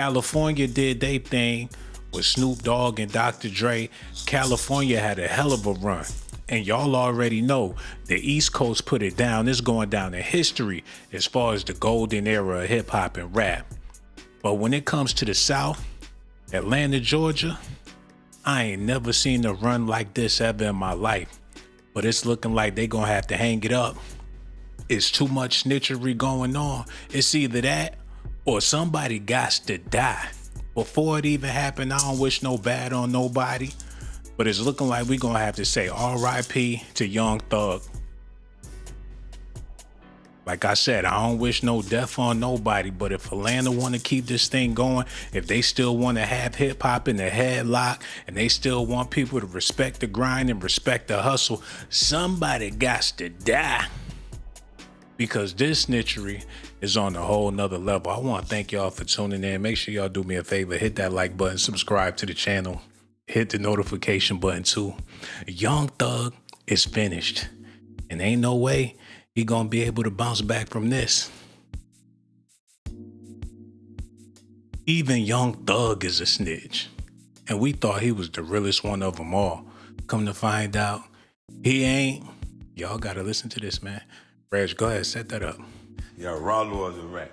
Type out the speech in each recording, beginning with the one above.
California did their thing with Snoop Dogg and Dr. Dre. California had a hell of a run. And y'all already know the East Coast put it down. It's going down in history as far as the golden era of hip hop and rap. But when it comes to the South, Atlanta, Georgia, I ain't never seen a run like this ever in my life. But it's looking like they gonna have to hang it up. It's too much snitchery going on. It's either that or somebody gots to die. Before it even happened, I don't wish no bad on nobody. But it's looking like we gonna have to say R.I.P. to Young Thug. Like I said, I don't wish no death on nobody, but if Atlanta want to keep this thing going, if they still want to have hip hop in the headlock, and they still want people to respect the grind and respect the hustle, somebody gots to die. Because this snitchery is on a whole nother level. I want to thank y'all for tuning in. Make sure y'all do me a favor, hit that like button, subscribe to the channel, hit the notification button too. Young Thug is finished, and ain't no way he gonna be able to bounce back from this. Even Young Thug is a snitch, and we thought he was the realest one of them all. Come to find out, he ain't. Y'all gotta listen to this, man. Reg, go ahead, set that up. Yeah, Rollo is a rat.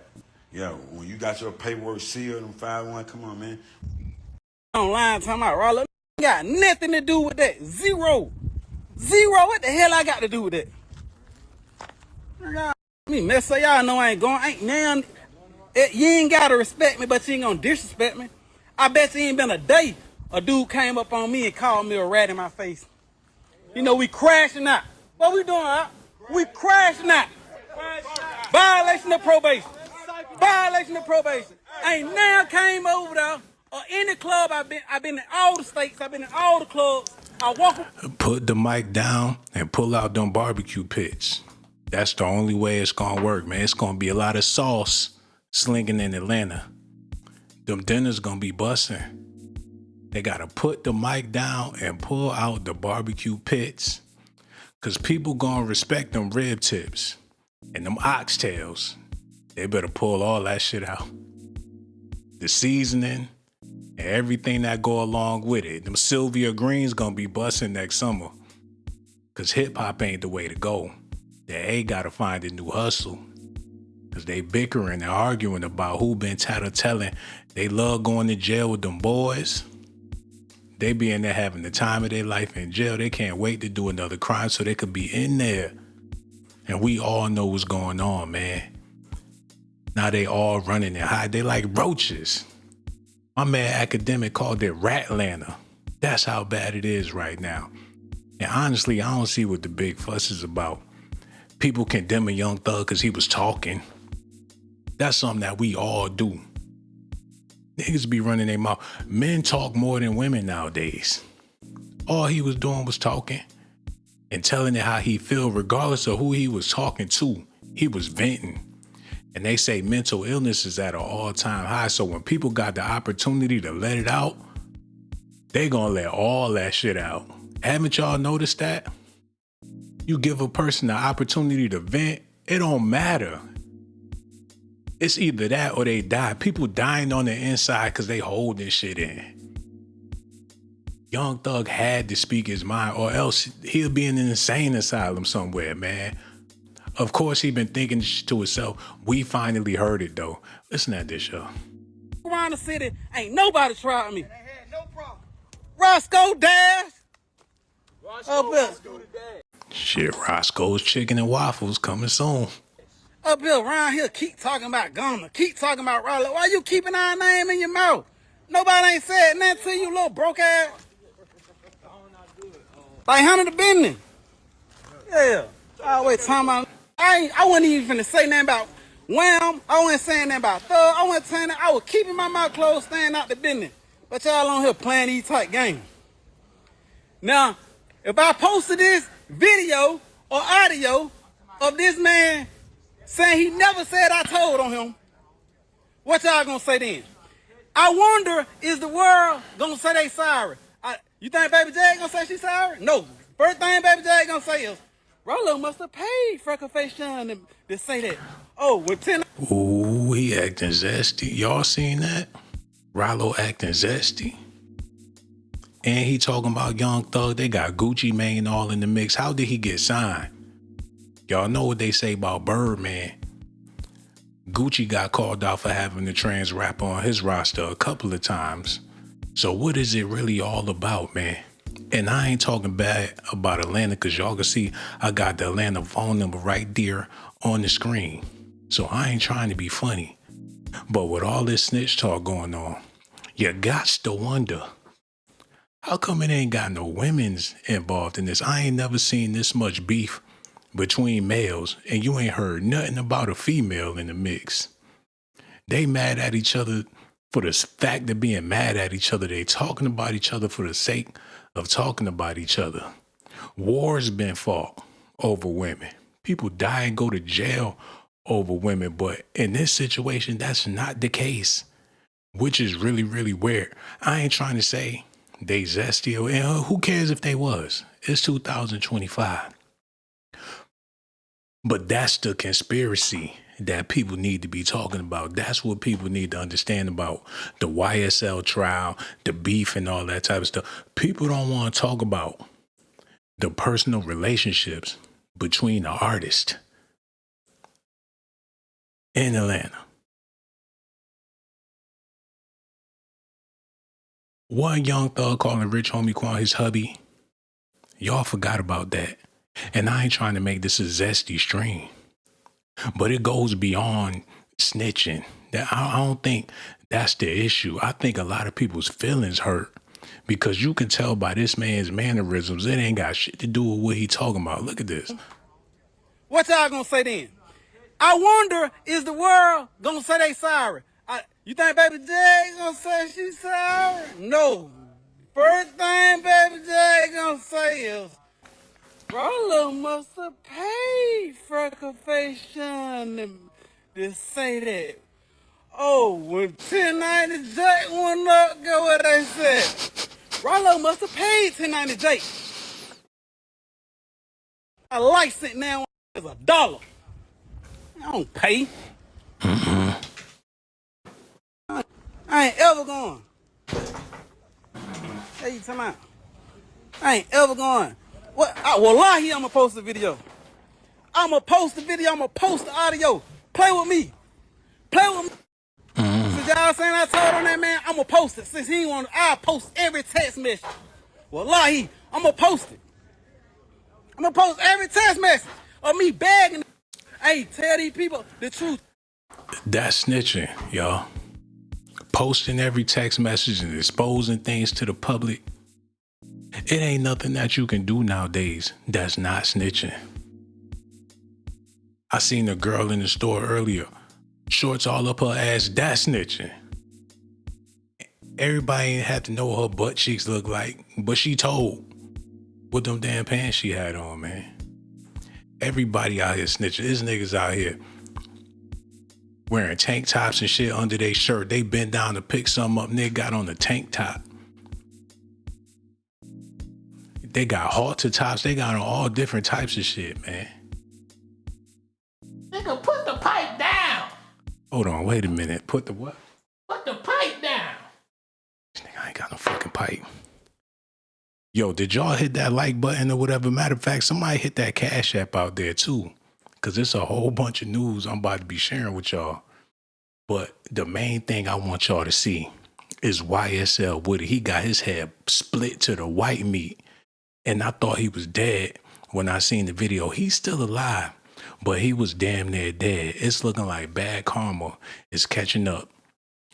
Yeah, when you got your paperwork sealed and 5-1, come on, man. Online talking about Rollo, got nothing to do with that. Zero. What the hell I got to do with that? Me mess so y'all know I ain't going. Ain't now. You ain't gotta respect me, but you ain't gonna disrespect me. I bet you ain't been a day a dude came up on me and called me a rat in my face. You know we crashing out. What we doing, huh? We crashing out. Violation of probation. Violation of probation. Ain't now came over there or any club I've been in all the states. I've been in all the clubs. I walk. Put the mic down and pull out them barbecue pits. That's the only way it's gonna work, man. It's gonna be a lot of sauce slinging in Atlanta. Them dinners gonna be busting. They gotta put the mic down and pull out the barbecue pits. Cause people gonna respect them rib tips and them oxtails. They better pull all that shit out. The seasoning and everything that go along with it. Them Sylvia Greens gonna be busting next summer. Cause hip hop ain't the way to go. They gotta find a new hustle. Cause they bickering and arguing about who been tattletelling. They love going to jail with them boys. They be in there having the time of their life in jail. They can't wait to do another crime so they could be in there. And we all know what's going on, man. Now they all running and hide. They like roaches. My man Academic called it Ratlanta. That's how bad it is right now. And honestly, I don't see what the big fuss is about. People condemning Young Thug because he was talking. That's something that we all do. Niggas be running their mouth. Men talk more than women nowadays. All he was doing was talking and telling it how he feel regardless of who he was talking to. He was venting. And they say mental illness is at an all-time high. So when people got the opportunity to let it out, they gonna let all that shit out. Haven't y'all noticed that? You give a person the opportunity to vent, it don't matter. It's either that or they die. People dying on the inside because they hold this shit in. Young Thug had to speak his mind or else he'll be in an insane asylum somewhere, man. Of course, he been thinking to himself. We finally heard it, though. Listen at this, y'all. Around the city, ain't nobody tried me. No problem. Roscoe Dash. Roscoe Dash. Shit, Roscoe's Chicken and Waffles coming soon. Up here around here, keep talking about Gunner, keep talking about Raleigh. Why you keeping our name in your mouth? Nobody ain't said nothing to you, little broke ass. Like handle the business. Yeah. I always talking about. I wasn't even finna say nothing about Wham. I wasn't saying nothing about Thug. I wasn't saying that. I was keeping my mouth closed, staying out the business. But y'all on here playing these type games. Now, if I posted this video or audio of this man saying he never said I told on him, what y'all gonna say then? I wonder, is the world gonna say they sorry? You think Baby J gonna say she's sorry? No. First thing Baby J gonna say is, Rollo must have paid Freckle Face Shawn to say that. Oh, with 10. Ooh, he acting zesty. Y'all seen that? Rollo acting zesty. And he talking about Young Thug. They got Gucci Mane all in the mix. How did he get signed? Y'all know what they say about Birdman. Gucci got called out for having a trans rapper on his roster a couple of times. So what is it really all about, man? And I ain't talking bad about Atlanta because y'all can see I got the Atlanta phone number right there on the screen. So I ain't trying to be funny. But with all this snitch talk going on, you gots to wonder, how come it ain't got no women's involved in this? I ain't never seen this much beef between males, and you ain't heard nothing about a female in the mix. They mad at each other for the fact of being mad at each other. They talking about each other for the sake of talking about each other. Wars been fought over women. People die and go to jail over women, but in this situation, that's not the case, which is really, really weird. I ain't trying to say they zesty, and who cares if they was? It's 2025. But that's the conspiracy that people need to be talking about. That's what people need to understand about the YSL trial, the beef and all that type of stuff. People don't want to talk about the personal relationships between the artist in Atlanta. One Young Thug calling Rich Homie Quan his hubby. Y'all forgot about that. And I ain't trying to make this a zesty stream, but it goes beyond snitching. I don't think that's the issue. I think a lot of people's feelings hurt because you can tell by this man's mannerisms, it ain't got shit to do with what he talking about. Look at this. What y'all gonna say then? I wonder, is the world gonna say they sorry? You think Baby J gonna say she's sorry? No. First thing Baby J gonna say is, Rollo must have paid Frecklefacion to say that. Oh, when 1090 Jake went up, get what they said. Rollo must have paid 1090 Jake. A license now is $1. I don't pay. I ain't ever going. Hey, you talking about? I ain't ever going. What? Wallahi, I'm gonna post the video. I'm gonna post the video. I'm gonna post the audio. Play with me. Play with me. Since y'all saying I told on that man, I'm gonna post it. Since he ain't want, I'll post every text message. Wallahi, I'm gonna post it. I'm gonna post every text message of me begging. Hey, tell these people the truth. That's snitching, y'all. Posting every text message and exposing things to the public. It ain't nothing that you can do nowadays that's not snitching. I seen a girl in the store earlier, shorts all up her ass, that's snitching. Everybody ain't had to know what her butt cheeks look like, but she told what them damn pants she had on, man. Everybody out here snitching. There's niggas out here wearing tank tops and shit under their shirt. They bent down to pick something up, nigga got on the tank top. They got halter tops. They got on all different types of shit, man. Nigga, put the pipe down. Hold on, wait a minute. Put the what? Put the pipe down. This nigga ain't got no fucking pipe. Yo, did y'all hit that like button or whatever? Matter of fact, somebody hit that Cash App out there too. Because it's a whole bunch of news I'm about to be sharing with y'all. But the main thing I want y'all to see is YSL Woody. He got his head split to the white meat. And I thought he was dead when I seen the video. He's still alive, but he was damn near dead. It's looking like bad karma is catching up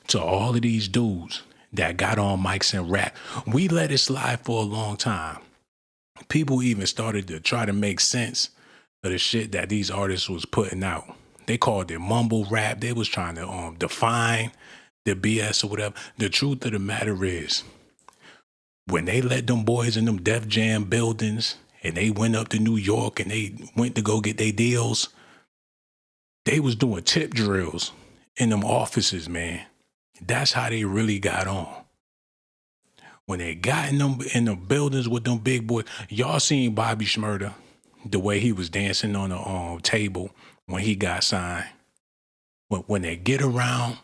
to all of these dudes that got on mics and rap. We let it slide for a long time. People even started to try to make sense of the shit that these artists was putting out. They called it mumble rap. They was trying to define the BS or whatever. The truth of the matter is, when they let them boys in them Def Jam buildings and they went up to New York and they went to go get their deals, they was doing tip drills in them offices, man. That's how they really got on. When they got in the buildings with them big boys, y'all seen Bobby Shmurda, the way he was dancing on the table when he got signed. When they get around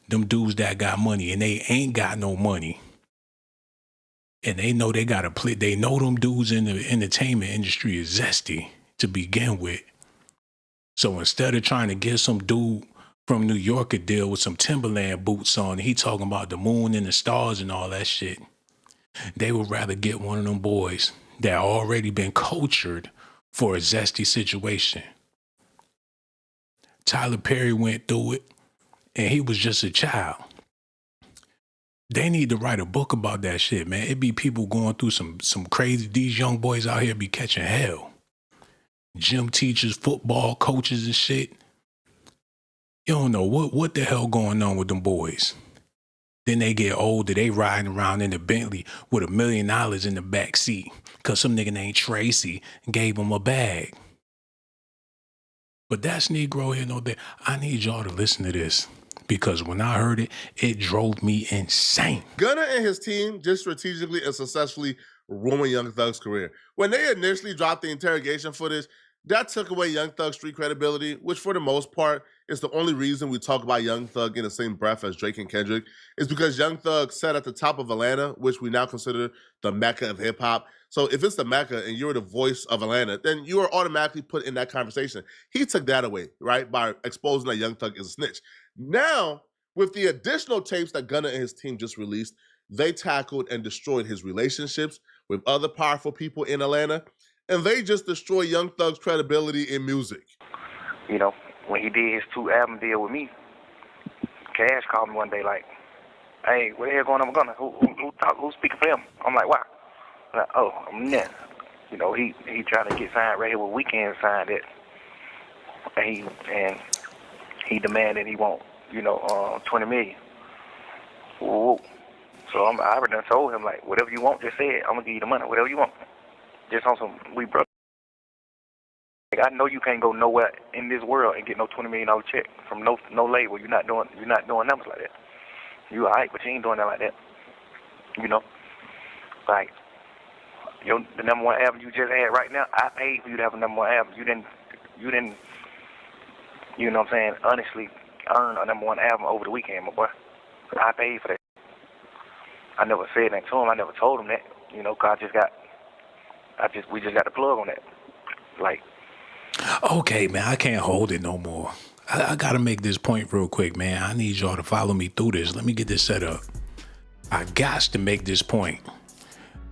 them dudes that got money and they ain't got no money. And they know they got to play. They know them dudes in the entertainment industry is zesty to begin with. So instead of trying to get some dude from New York a deal with some Timberland boots on, he talking about the moon and the stars and all that shit, they would rather get one of them boys that already been cultured for a zesty situation. Tyler Perry went through it, and he was just a child. They need to write a book about that shit, man. It be people going through some crazy, these young boys out here be catching hell. Gym teachers, football coaches and shit. You don't know what the hell going on with them boys. Then they get older, they riding around in the Bentley with $1 million in the back seat because some nigga named Tracy gave them a bag. But that's Negro here, no, that I need y'all to listen to this. Because when I heard it, it drove me insane. Gunna and his team just strategically and successfully ruined Young Thug's career. When they initially dropped the interrogation footage, that took away Young Thug's street credibility, which for the most part is the only reason we talk about Young Thug in the same breath as Drake and Kendrick, is because Young Thug sat at the top of Atlanta, which we now consider the Mecca of hip hop. So if it's the Mecca and you're the voice of Atlanta, then you are automatically put in that conversation. He took that away, right, by exposing that Young Thug is a snitch. Now, with the additional tapes that Gunna and his team just released, they tackled and destroyed his relationships with other powerful people in Atlanta, and they just destroyed Young Thug's credibility in music. You know, when he did his 2-album deal with me, Cash called me one day like, "Hey, what the hell going on with Gunna? Who's speaking for him?" I'm like, "Why?" I'm like, "Oh, I'm net." You know, he trying to get signed right here with Weeknd signed it, and he demanded he want, you know, $20 million. Whoa. So I already done told him, like, whatever you want, just say it. I'm gonna give you the money, whatever you want. Just on some, we brothers. Like, I know you can't go nowhere in this world and get no $20 million check from no label. You're not doing numbers like that. You alright, but you ain't doing that like that. You know, like the number one album you just had right now. I paid for you to have a number one album. You didn't. You know what I'm saying? Honestly, earn a number one album over the weekend, my boy. I paid for that. I never said that to him. I never told him that. You know, 'cause we just got the plug on that. Like. Okay, man, I can't hold it no more. I gotta make this point real quick, man. I need y'all to follow me through this. Let me get this set up. I got to make this point.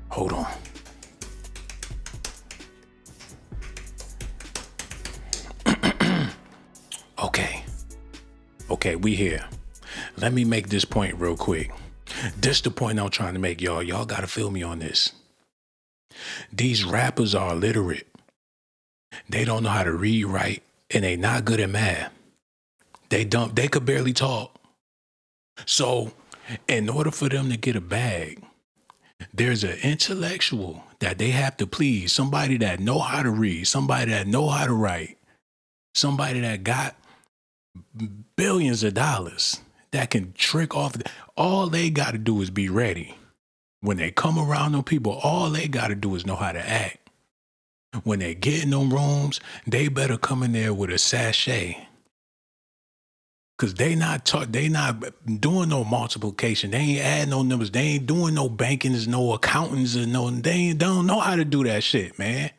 Hold on. Okay, we here. Let me make this point real quick. This the point I'm trying to make, y'all. Y'all gotta feel me on this. These rappers are illiterate. They don't know how to read, write, and they not good at math. They could barely talk. So, in order for them to get a bag, there's an intellectual that they have to please, somebody that know how to read, somebody that know how to write, somebody that got billions of dollars that can trick off. All they got to do is be ready. When they come around them people, all they got to do is know how to act. When they get in them rooms, they better come in there with a sachet. Cause they not doing no multiplication. They ain't adding no numbers. They ain't doing no bankings, no accountants, and they don't know how to do that shit, man.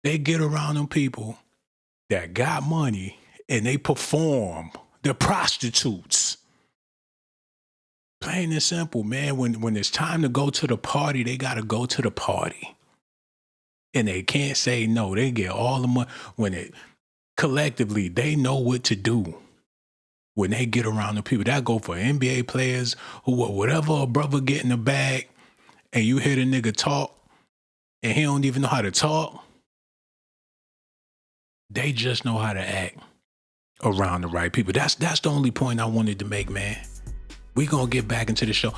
They get around them people that got money and they perform. They're prostitutes. Plain and simple, man. When it's time to go to the party, they gotta go to the party. And they can't say no. They get all the money. Collectively, they know what to do when they get around the people. That go for NBA players who, whatever a brother get in the bag, and you hear the nigga talk, and he don't even know how to talk. They just know how to act around the right people. That's the only point I wanted to make, man. We gonna get back into the show.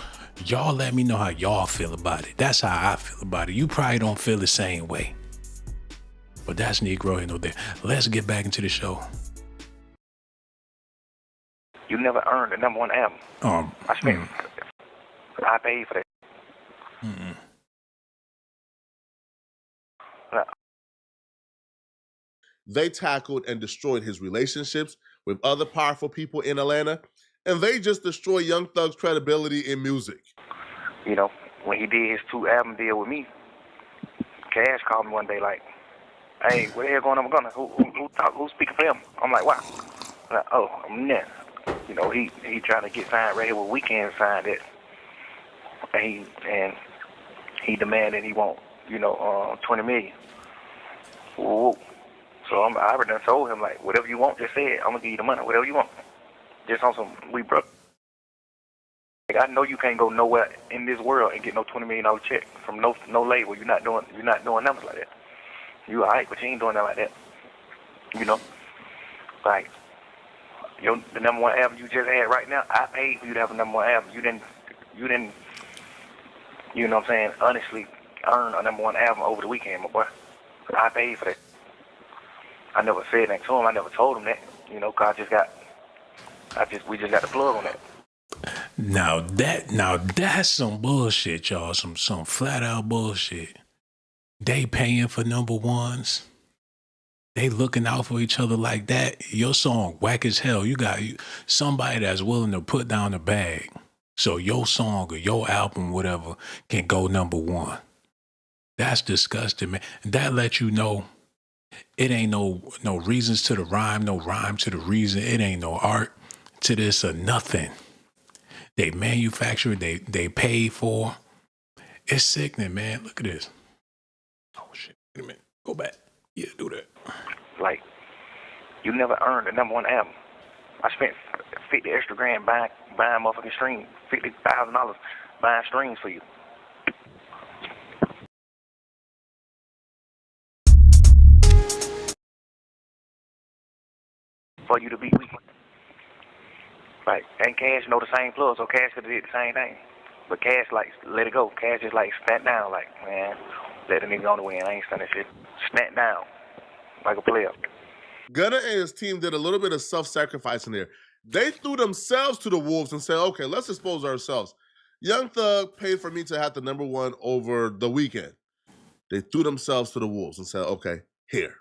Y'all let me know how y'all feel about it. That's how I feel about it. You probably don't feel the same way. But that's Negro here, no there. Let's get back into the show. You never earned a number one album. I spent. I paid for that. They tackled and destroyed his relationships with other powerful people in Atlanta, and they just destroy Young Thug's credibility in music. You know, when he did his 2-album deal with me, Cash called me one day like, "Hey, what the hell going on with Gunna? Who's speaking for him?" I'm like, "Wow." I'm like, "Oh, I'm net." You know, he trying to get signed right here with Weeknd signed it, and he demanded he want, you know, 20 million. Whoa. So I already done told him like, whatever you want, just say it. I'm gonna give you the money, whatever you want. Just on some we broke. Like, I know you can't go nowhere in this world and get no $20 million check from no label. You're not doing numbers like that. You alright, but you ain't doing that like that. You know, like the number one album you just had right now. I paid for you to have a number one album. You didn't. You know what I'm saying? Honestly, earn a number one album over the weekend, my boy. I paid for that. I never said that to him. I never told him that. You know, cause we just got the plug on that. Now that's some bullshit, y'all. Some flat out bullshit. They paying for number ones. They looking out for each other like that. Your song whack as hell. You got somebody that's willing to put down the bag. So your song or your album, whatever, can go number one. That's disgusting, man. That lets you know it ain't no reasons to the rhyme, no rhyme to the reason. It ain't no art to this or nothing. They manufacture, they pay for. It's sickening, man. Look at this. Oh shit! Wait a minute. Go back. Yeah, do that. Like, you never earned a number one album. I spent $50 extra grand buying motherfucking streams, $50,000 buying streams for you. For you to be weak. Like, and Cash know the same plug, so Cash could have did the same thing. But Cash, like, let it go. Cash just, like, snap down, like, man, let the nigga on the way, and I ain't stunning shit. Snap down, like a player. Gunna and his team did a little bit of self-sacrifice in there. They threw themselves to the wolves and said, okay, let's expose ourselves. Young Thug paid for me to have the number one over the weekend. They threw themselves to the wolves and said, okay, here.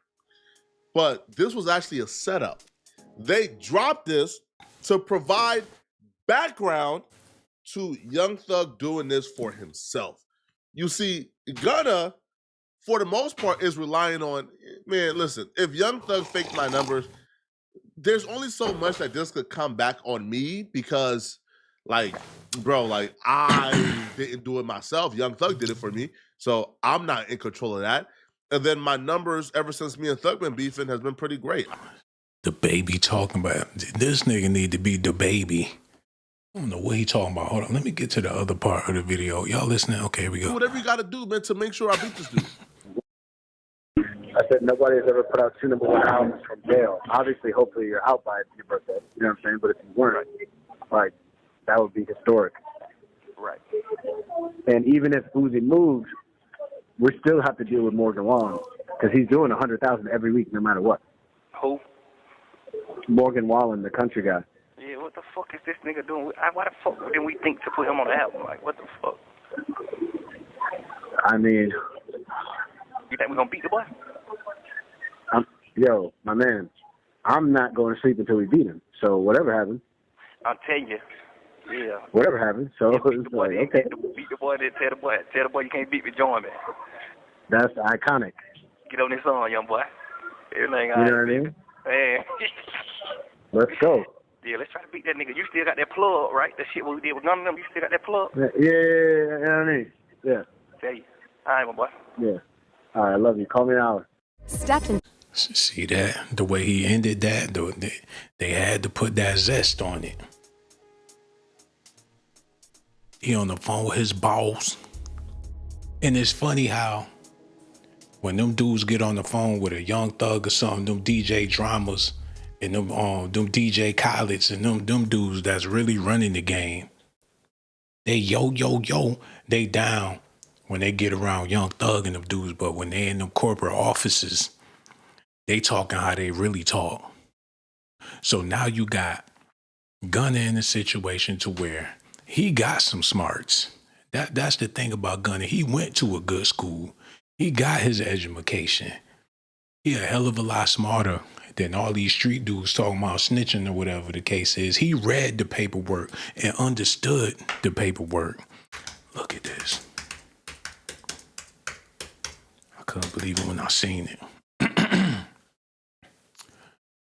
But this was actually a setup. They dropped this to provide background to Young Thug doing this for himself. You see, Gunna, for the most part, is relying on, man, listen, if Young Thug faked my numbers, there's only so much that this could come back on me because, like, bro, like, I didn't do it myself. Young Thug did it for me, so I'm not in control of that. And then my numbers, ever since me and Thug been beefing, has been pretty great. The baby talking about, this nigga need to be the baby. I don't know what he talking about. Hold on, let me get to the other part of the video. Y'all listening? Okay, here we go. Do whatever you got to do, man, to make sure I beat this dude. I said nobody has ever put out 2 number one albums from jail. Obviously, hopefully you're out by your birthday. You know what I'm saying? But if you weren't, like, that would be historic. Right. And even if Uzi moves, we still have to deal with Morgan Wallen because he's doing 100,000 every week, no matter what. Who? Morgan Wallen, the country guy. Yeah, what the fuck is this nigga doing? Why the fuck didn't we think to put him on the album? Like, what the fuck? I mean, you think we're gonna beat the boy? Yo, my man, I'm not going to sleep until we beat him. So whatever happens. I'll tell you. Yeah. Whatever happens. So it's like, okay. Beat the boy, then tell the boy you can't beat me, join me. That's iconic. Get on this song, young boy. Everything you know what I mean? Man. Let's go. Yeah, let's try to beat that nigga. You still got that plug, right? That shit what we did with none of them, you still got that plug? Yeah, you know what I mean? Yeah. Tell you. All right, my boy. Yeah. All right, I love you. Call me an hour. See that? The way he ended that, they had to put that zest on it. He on the phone with his boss. And it's funny how when them dudes get on the phone with a Young Thug or something, them DJ dramas and them DJ Khaled's and them dudes that's really running the game, they yo, they down when they get around Young Thug and them dudes, but when they in them corporate offices, they talking how they really talk. So now you got Gunna in a situation to where he got some smarts. That's the thing about Gunna. He went to a good school. He got his education. He a hell of a lot smarter than all these street dudes talking about snitching or whatever the case is. He read the paperwork and understood the paperwork. Look at this. I couldn't believe it when I seen it.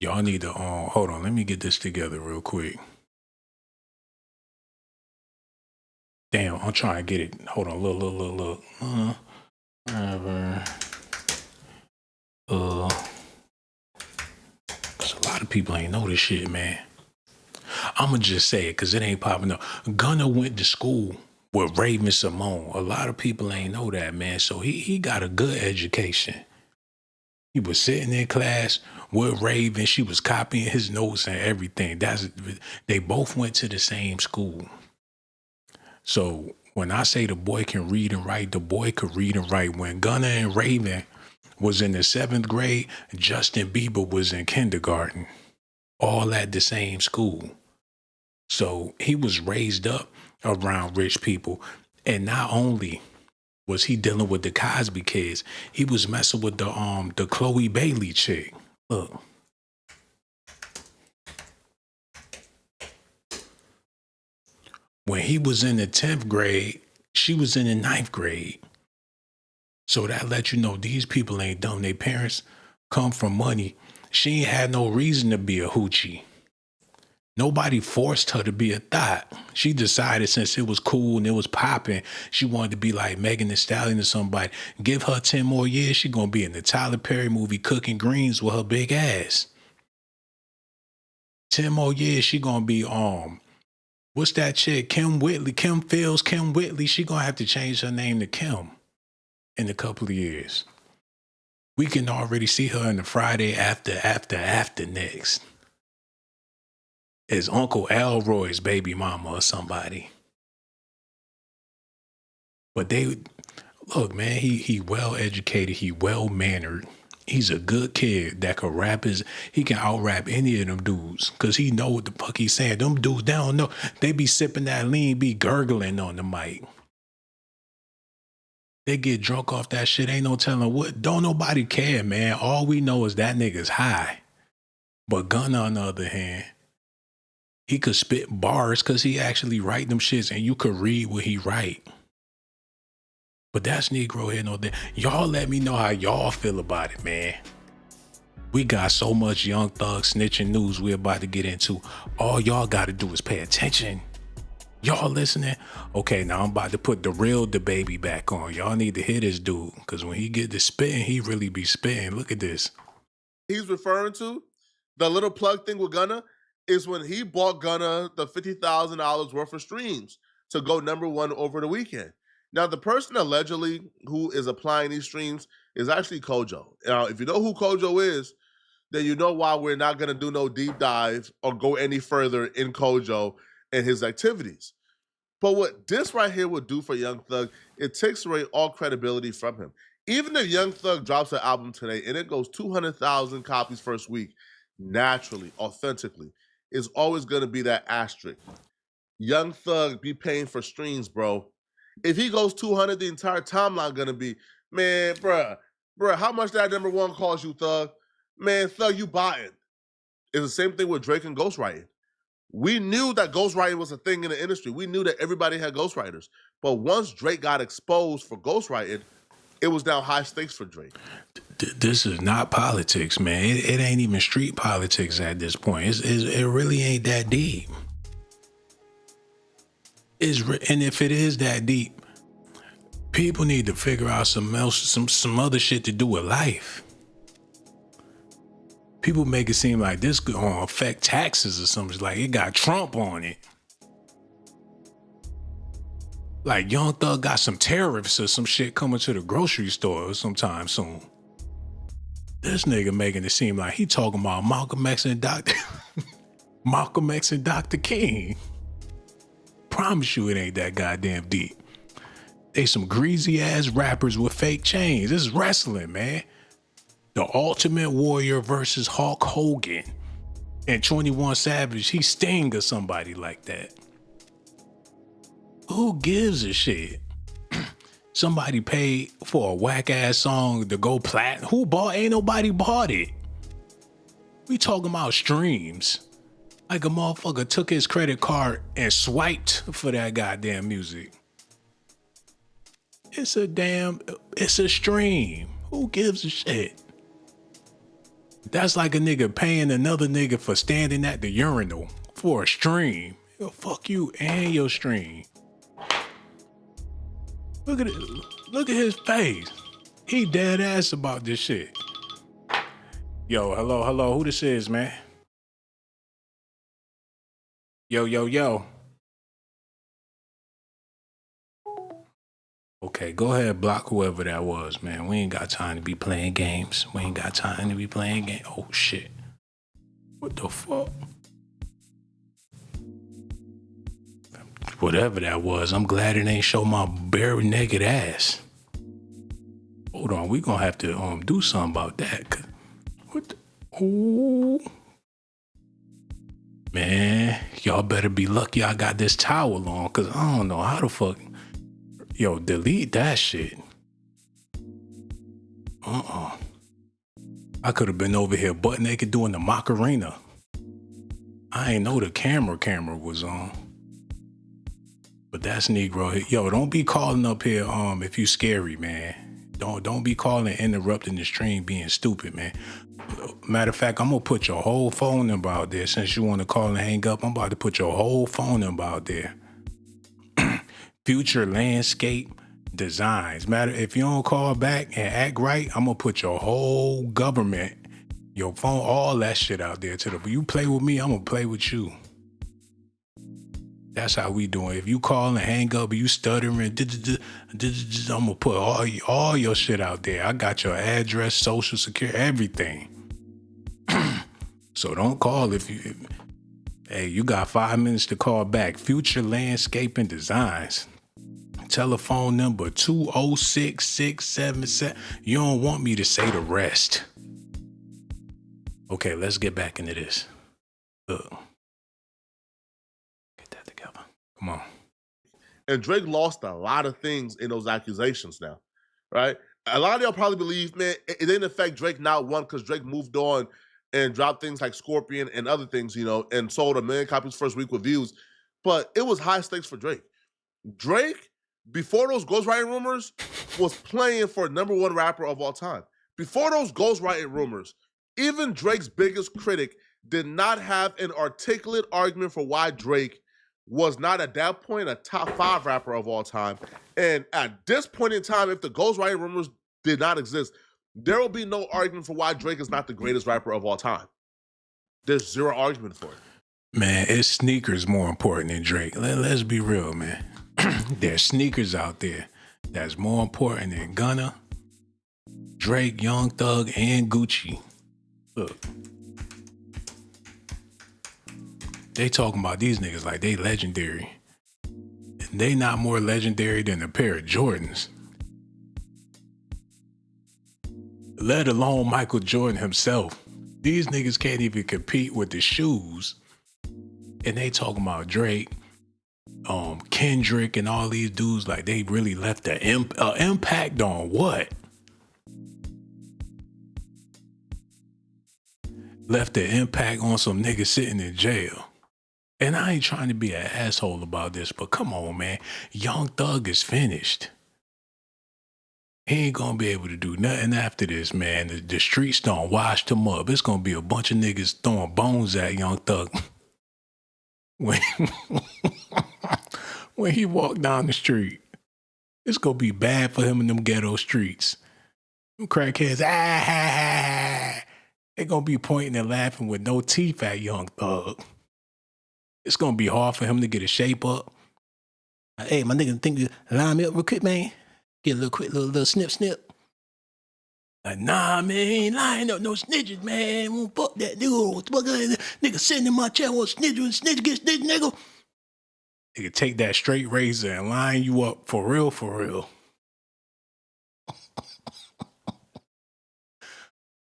Y'all need to, hold on, let me get this together real quick. Damn, I'm trying to get it. Hold on, look. Cause a lot of people ain't know this shit, man. I'ma just say it cause it ain't popping up. Gunna went to school with Raven Simone. A lot of people ain't know that, man. So he got a good education. He was sitting in class with Raven. She was copying his notes and everything. They both went to the same school. So when I say the boy can read and write, the boy could read and write. When Gunna and Raven was in the 7th grade, Justin Bieber was in kindergarten, all at the same school. So he was raised up around rich people. And not only was he dealing with the Cosby kids, he was messing with the Chloe Bailey chick. Look. When he was in the 10th grade, she was in the 9th grade. So that let you know these people ain't dumb. Their parents come from money. She ain't had no reason to be a hoochie. Nobody forced her to be a thot. She decided since it was cool and it was popping, she wanted to be like Megan Thee Stallion or somebody. Give her 10 more years, she gonna be in the Tyler Perry movie Cooking Greens with her big ass. 10 more years, she gonna be what's that chick? Kim Whitley, Kim Fields, Kim Whitley. She gonna have to change her name to Kim in a couple of years. We can already see her in the Friday after next. Is Uncle Elroy's baby mama or somebody. But look, man, he well educated, he well mannered. He's a good kid that can he can out rap any of them dudes. Cause he know what the fuck he's saying. Them dudes, they don't know. They be sipping that lean, be gurgling on the mic. They get drunk off that shit. Ain't no telling what. Don't nobody care, man. All we know is that nigga's high. But Gunna, on the other hand, he could spit bars because he actually write them shits and you could read what he write. But that's Negro here, no there. Y'all let me know how y'all feel about it, man. We got so much Young Thug snitching news we're about to get into. All y'all got to do is pay attention. Y'all listening? Okay, now I'm about to put the real DaBaby back on. Y'all need to hear this dude because when he get to spitting, he really be spitting. Look at this. He's referring to, the little plug thing with Gunna, is when he bought Gunna the $50,000 worth of streams to go #1 over the weekend. Now, the person allegedly who is applying these streams is actually Kojo. Now, if you know who Kojo is, then you know why we're not going to do no deep dive or go any further in Kojo and his activities. But what this right here would do for Young Thug, it takes away all credibility from him. Even if Young Thug drops an album today and it goes 200,000 copies first week, naturally, authentically, is always going to be that asterisk. Young Thug be paying for streams, bro. If he goes 200, the entire timeline going to be, man, bruh, how much that #1 cost you, Thug? Man, Thug, you buying. It's the same thing with Drake and ghostwriting. We knew that ghostwriting was a thing in the industry. We knew that everybody had ghostwriters. But once Drake got exposed for ghostwriting, it was now high stakes for Drake. This is not politics, man. It ain't even street politics at this point. It really ain't that deep. And if it is that deep, people need to figure out some other shit to do with life. People make it seem like this could affect taxes or something. Like it got Trump on it. Like Young Thug got some tariffs or some shit coming to the grocery store sometime soon. This nigga making it seem like he talking about Malcolm X and Dr. King. Promise you it ain't that goddamn deep. They some greasy ass rappers with fake chains. This is wrestling, man. The Ultimate Warrior versus Hulk Hogan and 21 Savage. He Sting or somebody like that. Who gives a shit? Somebody paid for a whack ass song to go platinum. Who bought? Ain't nobody bought it. We talking about streams. Like a motherfucker took his credit card and swiped for that goddamn music. It's a stream. Who gives a shit? That's like a nigga paying another nigga for standing at the urinal for a stream. Yo, fuck you and your stream. Look at it. Look at his face. He dead ass about this shit. Yo, hello. Who this is, man? Yo. Okay, go ahead, block whoever that was, man. We ain't got time to be playing games. Oh, shit. What the fuck? Whatever that was, I'm glad it ain't show my bare naked ass. Hold on, we gonna have to do something about that. What the, ooh. Man, y'all better be lucky I got this towel on, cause I don't know how the fuck. Yo, delete that shit. I could have been over here butt naked doing the Macarena. I ain't know the camera was on. But that's Negro. Yo, don't be calling up here if you scary, man. Don't be calling interrupting the stream being stupid, man. Matter of fact, I'm gonna put your whole phone number out there. Since you wanna call and hang up, I'm about to put your whole phone number out there. Future Landscape Designs. Matter if you don't call back and act right, I'm gonna put your whole government, your phone, all that shit out there to the. You play with me, I'm gonna play with you. That's how we doing. If you call and hang up, you stuttering, I'm gonna put all your shit out there. I got your address, social security, everything. So don't call if you got 5 minutes to call back. Future Landscaping Designs. Telephone number 206-677. You don't want me to say the rest. Okay, let's get back into this. Get that together. Come on. And Drake lost a lot of things in those accusations now, right? A lot of y'all probably believe, man, it didn't affect Drake not one because Drake moved on and dropped things like Scorpion and other things, and sold 1 million copies first week with views. But it was high stakes for Drake. Drake, before those ghostwriting rumors, was playing for #1 rapper of all time. Before those ghostwriting rumors, even Drake's biggest critic did not have an articulate argument for why Drake was not at that point a top 5 rapper of all time. And at this point in time, if the ghostwriting rumors did not exist, there will be no argument for why Drake is not the greatest rapper of all time. There's zero argument for it. Man, it's sneakers more important than Drake. Let's be real, man. There's sneakers out there that's more important than Gunna, Drake, Young Thug, and Gucci. Look. They talking about these niggas like they legendary. And they not more legendary than a pair of Jordans. Let alone Michael Jordan himself. These niggas can't even compete with the shoes. And they talking about Drake, Kendrick, and all these dudes like they really left an impact on what? Left an impact on some niggas sitting in jail. And I ain't trying to be an asshole about this, but come on, man. Young Thug is finished. He ain't gonna be able to do nothing after this, man. The streets done washed him up. It's gonna be a bunch of niggas throwing bones at Young Thug. When he walked down the street, it's gonna be bad for him in them ghetto streets. Them crackheads, they gonna be pointing and laughing with no teeth at Young Thug. It's gonna be hard for him to get a shape up. Hey, my nigga, think you line me up real quick, man? Get a little quick, little snip. Like, nah, man, ain't lying up no snitches, man. Won't fuck that dude. Nigga sitting in my chair, want snitch get snitch, nigga. Nigga take that straight razor and line you up for real, for real.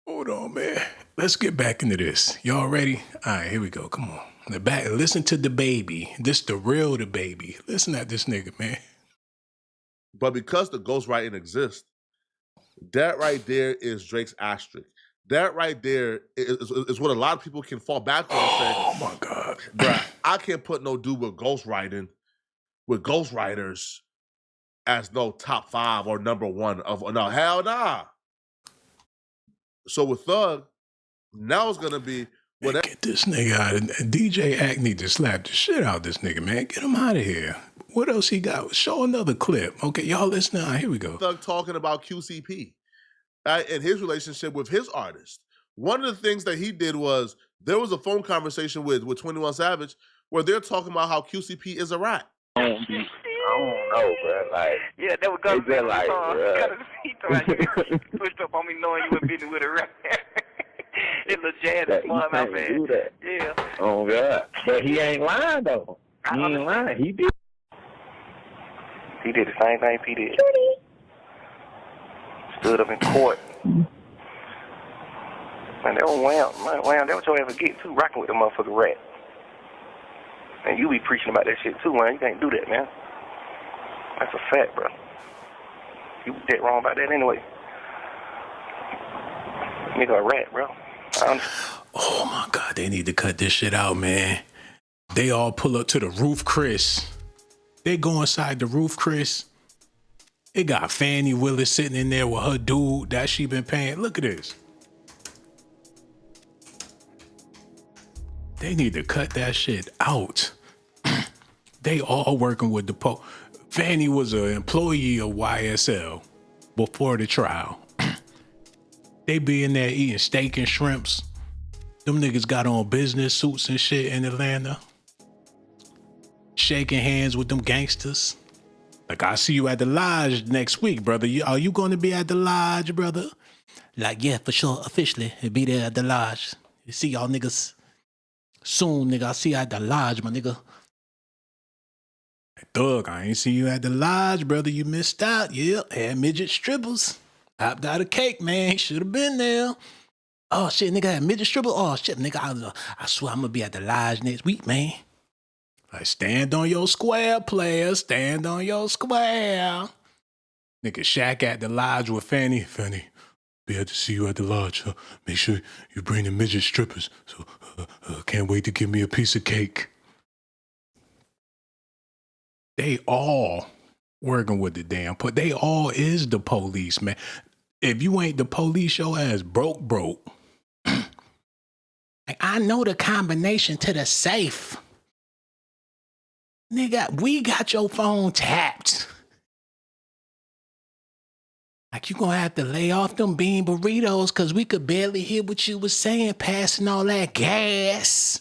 Hold on, man. Let's get back into this. Y'all ready? All right, here we go. Come on. Listen to the baby. This the real the baby. Listen at this nigga, man. But because the ghostwriting exists, that right there is Drake's asterisk. That right there is what a lot of people can fall back on and say, Oh my God. bruh, I can't put no dude with ghostwriters as no top 5 or number 1 of no, hell nah. So with Thug, now it's gonna be Man, get this nigga out. DJ Act need to slap the shit out of this nigga, man. Get him out of here. What else he got? Show another clip. Okay, y'all listen now. Here we go. Thug talking about QCP and his relationship with his artist. One of the things that he did was there was a phone conversation with 21 Savage where they're talking about how QCP is a rat. I don't know, bro. Like, Yeah, that was gonna be like, he pushed up on me knowing you were business with a rap. It's a jazz that, fun, you my can't man. do that. Yeah. Oh God, but he ain't lying though. He ain't lying. He did. He did the same thing P did. Stood up in court. Man, that was wham. Man, that was your ever get too, rocking with the motherfucking rat. And you be preaching about that shit too, man. You can't do that, man. That's a fact, bro. You was dead wrong about that anyway. Nigga a rat, bro. Oh my God, they need to cut this shit out, man. They all pull up to the roof, Chris. They go inside the roof, Chris. They got Fannie Willis sitting in there with her dude that she been paying. Look at this. They need to cut that shit out. They all working with the Fannie was an employee of YSL before the trial. They be in there eating steak and shrimps. Them niggas got on business suits and shit in Atlanta. Shaking hands with them gangsters. Like, I see you at the lodge next week, brother. Are you going to be at the lodge, brother? Like, yeah, for sure. Officially, he'll be there at the lodge. You see y'all niggas soon, nigga. I'll see you at the lodge, my nigga. Thug, I ain't see you at the lodge, brother. You missed out. Yep, had midget strippers. Hopped out of cake, man. Should have been there. Oh, shit, nigga, had midget strippers. Oh, shit, nigga, I swear I'm going to be at the lodge next week, man. Like, stand on your square, player. Stand on your square. Nigga, Shaq at the lodge with Fanny. Fanny, be able to see you at the lodge. Make sure you bring the midget strippers. So, can't wait to give me a piece of cake. They all working with the damn they all is the police, man. If you ain't the police, your ass broke. Like, I know the combination to the safe. Nigga, we got your phone tapped. Like, you gonna have to lay off them bean burritos because we could barely hear what you was saying, passing all that gas.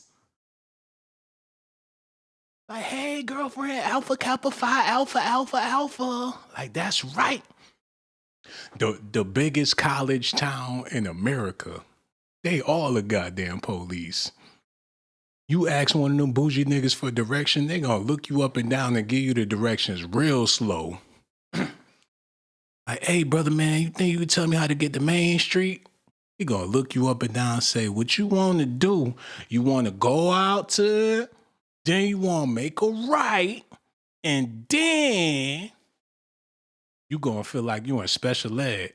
Like, hey, girlfriend, Alpha Kappa Phi, Alpha. Like, that's right. The biggest college town in America, they all the goddamn police. You ask one of them bougie niggas for direction, they gonna look you up and down and give you the directions real slow. Like, hey, brother, man, you think you can tell me how to get to Main Street? He gonna look you up and down and say, what you want to do? You want to go out to it? Then you want to make a right, and then you going to feel like you in special ed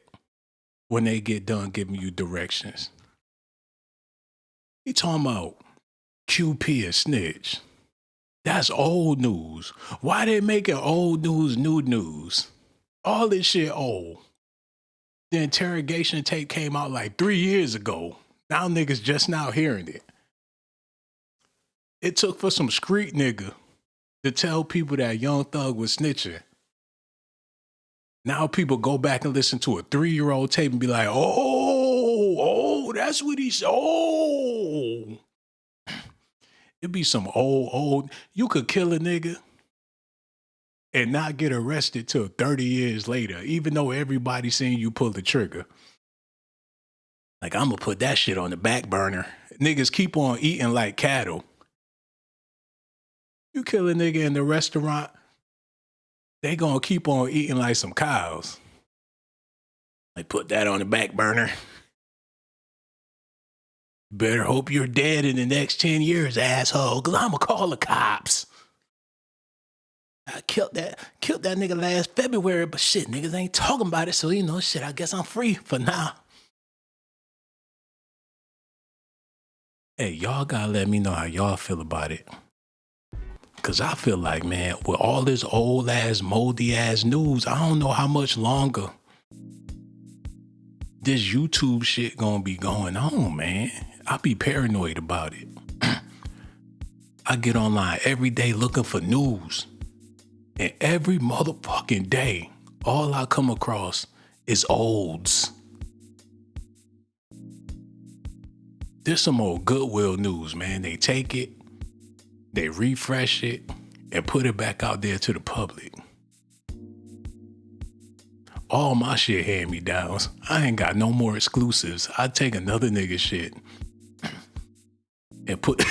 when they get done giving you directions. He talking about QP a snitch. That's old news. Why they making old news new news? All this shit old. The interrogation tape came out like 3 years ago. Now niggas just now hearing it. It took for some street nigga to tell people that Young Thug was snitching. Now people go back and listen to a 3-year-old tape and be like, oh, that's what he said. Oh. It'd be some old. You could kill a nigga and not get arrested till 30 years later, even though everybody seen you pull the trigger. Like, I'm gonna put that shit on the back burner. Niggas keep on eating like cattle. You kill a nigga in the restaurant, they gonna keep on eating like some cows. Like, put that on the back burner. Better hope you're dead in the next 10 years, asshole, because I'm gonna call the cops. I killed that nigga last February, but shit, niggas ain't talking about it, so you know, shit, I guess I'm free for now. Hey, y'all gotta let me know how y'all feel about it. Cause I feel like, man, with all this old ass, moldy ass news, I don't know how much longer this YouTube shit gonna be going on, man. I be paranoid about it. I get online every day looking for news. And every motherfucking day, all I come across is olds. There's some old Goodwill news, man. They take it, they refresh it, and put it back out there to the public. All my shit hand-me-downs. I ain't got no more exclusives. I take another nigga shit and put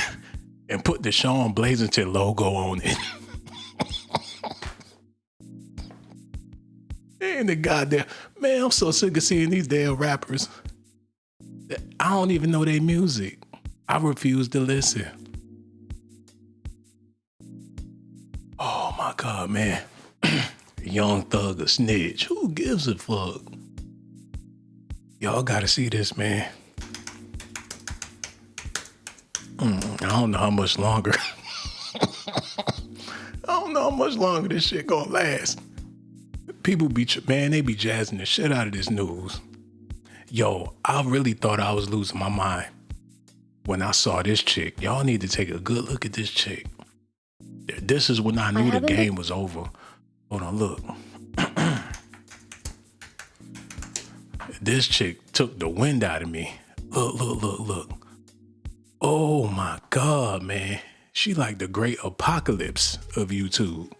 the Shawn Blazington logo on it. And the goddamn, man, I'm so sick of seeing these damn rappers. I don't even know their music. I refuse to listen. Oh my God, man. Young Thug a snitch. Who gives a fuck? Y'all gotta see this, man. I don't know how much longer. I don't know how much longer this shit gonna last. People be, man, they be jazzing the shit out of this news. Yo, I really thought I was losing my mind when I saw this chick. Y'all need to take a good look at this chick. This is when I knew the game was over. Hold on, look. This chick took the wind out of me. Look. Oh my God, man. She like the great apocalypse of YouTube.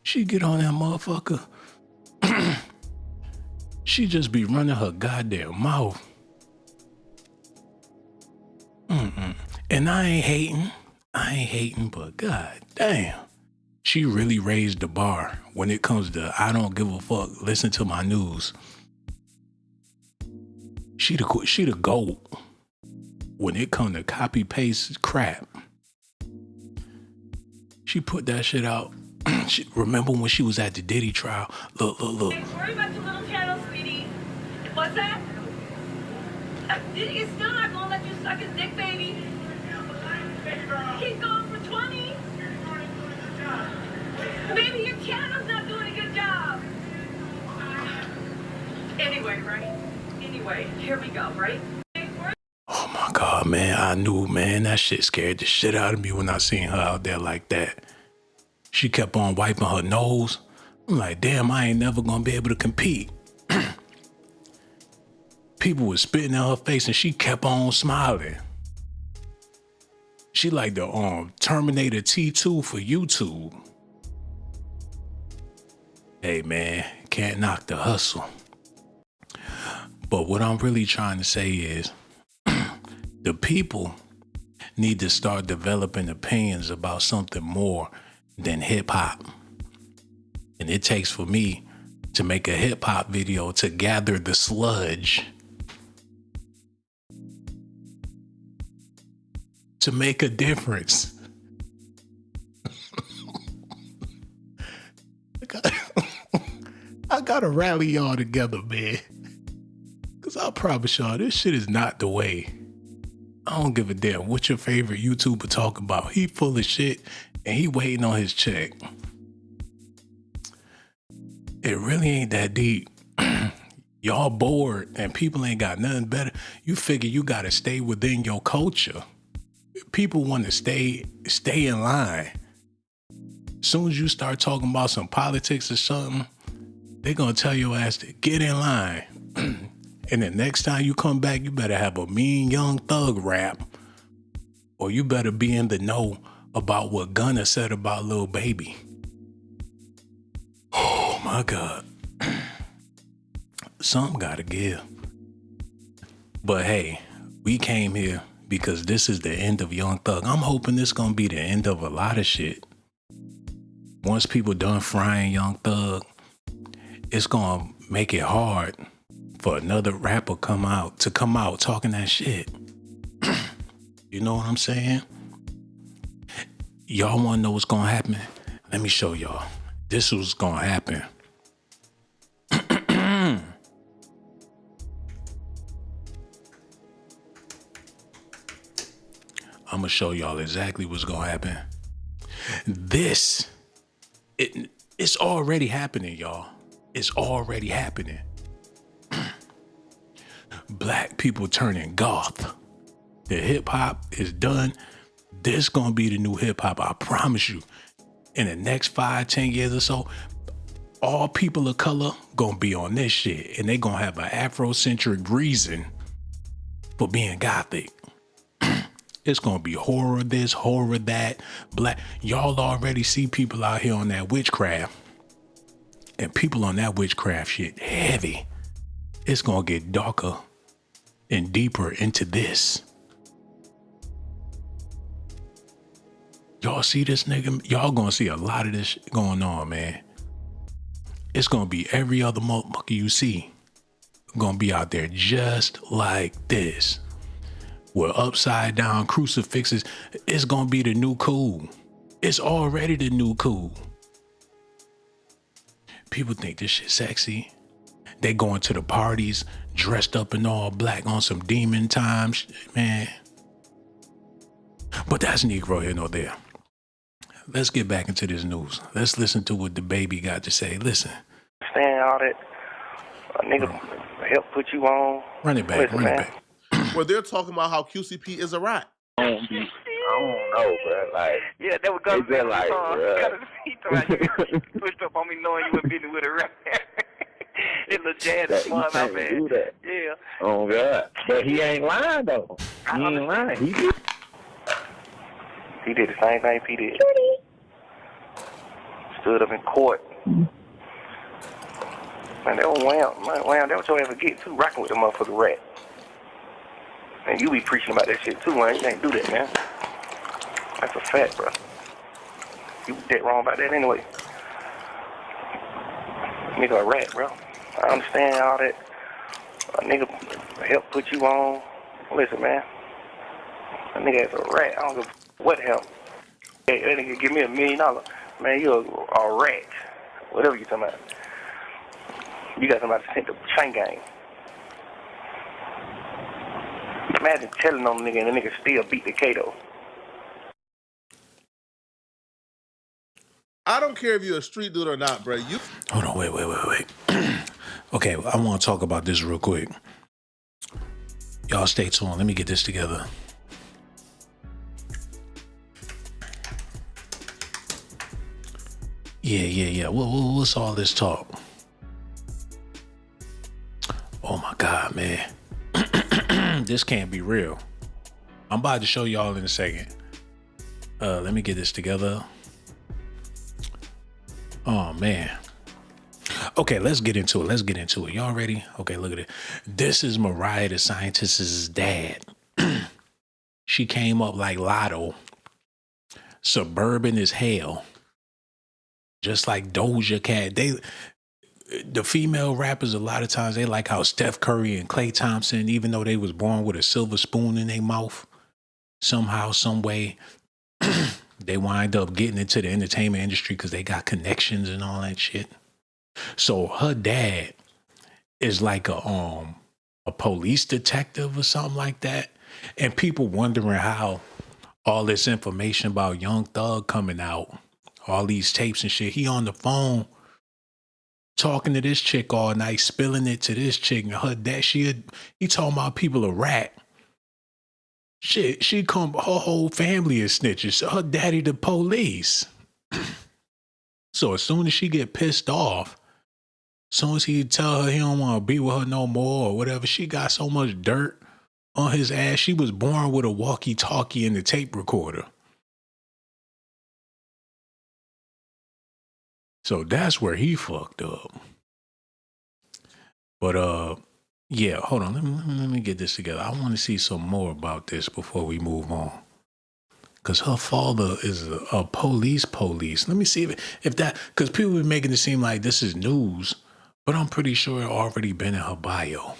She get on that motherfucker. She just be running her goddamn mouth. And I ain't hating, but god damn. She really raised the bar when it comes to I don't give a fuck, listen to my news. She the GOAT when it come to copy paste crap. She put that shit out. Remember when she was at the Diddy trial? Look. Hey, worry about your little channel, sweetie. What's that? Diddy is still not gonna let you suck his dick, baby. He's going for 20. Baby, your channel's not doing a good job. Anyway, right? Anyway, here we go, right? Oh my God, man. I knew, man, that shit scared the shit out of me when I seen her out there like that. She kept on wiping her nose. I'm like, damn, I ain't never gonna be able to compete. People was spitting in her face and she kept on smiling. She like the Terminator T2 for YouTube. Hey man, can't knock the hustle. But what I'm really trying to say is the people need to start developing opinions about something more than hip hop. And it takes for me to make a hip hop video to gather the sludge to make a difference. I gotta rally y'all together, man. Cause I promise y'all, this shit is not the way. I don't give a damn what your favorite YouTuber talk about. He full of shit and he waiting on his check. It really ain't that deep. Y'all bored and people ain't got nothing better. You figure you gotta stay within your culture. People want to stay in line. Soon as you start talking about some politics or something, they gonna tell your ass to get in line. And the next time you come back, you better have a mean Young Thug rap, or you better be in the know about what Gunna said about Lil Baby. Oh my God. Something gotta give. But hey, we came here because this is the end of Young Thug. I'm hoping this gonna be the end of a lot of shit. Once people done frying Young Thug, it's gonna make it hard for another rapper come out talking that shit. You know what I'm saying? Y'all wanna know what's gonna happen? Let me show y'all. This was gonna happen. I'm gonna show y'all exactly what's gonna happen. It's already happening, y'all. It's already happening. Black people turning goth. The hip hop is done. This gonna be the new hip hop. I promise you. In the next 5-10 years or so, all people of color gonna be on this shit, and they gonna have an Afrocentric reason for being gothic. It's gonna be horror this, horror that, black. Y'all already see people out here on that witchcraft, and people on that witchcraft shit heavy. It's gonna get darker and deeper into this. Y'all see this nigga? Y'all gonna see a lot of this shit going on, man. It's gonna be every other motherfucker you see gonna be out there just like this. With upside down crucifixes. It's gonna be the new cool. It's already the new cool. People think this shit sexy. They going to the parties dressed up in all black on some demon times, man. But that's Negro here nor there. Let's get back into this news. Let's listen to what the baby got to say. Listen. Saying all that, a nigga help put you on. Run it back, run it back. Where they're talking about how QCP is a rat. I don't know, bro. Like, yeah, that was gonna be like, he pushed up on me knowing you were beating with a rat. It looked jazz as fun, my man. Do that. Yeah. Oh God, but he ain't lying though. He ain't lying. He did the same thing P did. Stood up in court. Man, that was wham. That was your ever get too, rocking with the motherfucking rat. Man, you be preaching about that shit too, man. You can't do that, man. That's a fact, bro. You dead wrong about that anyway. Nigga a rat, bro. I understand all that. A nigga help put you on. Listen, man. A nigga is a rat. I don't give what help. Hey, that nigga give me $1 million. Man, you a rat. Whatever you talking about. You got somebody sent to chain gang. Imagine telling on the nigga and the nigga still beat the Kato. I don't care if you're a street dude or not, bro. Hold on, wait. Okay, I want to talk about this real quick. Y'all stay tuned. Let me get this together. Yeah. What's all this talk? Oh my God, man. This can't be real. I'm about to show y'all in a second. Let me get this together. Oh man. Okay, let's get into it. Y'all ready? Okay, look at it. This is Mariah the Scientist's dad. She came up like Lotto. Suburban as hell. Just like Doja Cat. The female rappers, a lot of times, they like how Steph Curry and Klay Thompson, even though they was born with a silver spoon in their mouth, somehow, some way, they wind up getting into the entertainment industry because they got connections and all that shit. So her dad is like a police detective or something like that. And people wondering how all this information about Young Thug coming out, all these tapes and shit, he on the phone talking to this chick all night, spilling it to this chick, and her dad, he talking about people a rat. Shit, her whole family is snitches. Her daddy the police. So as soon as she get pissed off, as soon as he tell her he don't want to be with her no more or whatever, she got so much dirt on his ass. She was born with a walkie-talkie and a tape recorder. So that's where he fucked up. But yeah, hold on. Let me get this together. I want to see some more about this before we move on. Because her father is a police. Let me see if that, because people are making it seem like this is news, but I'm pretty sure it already been in her bio.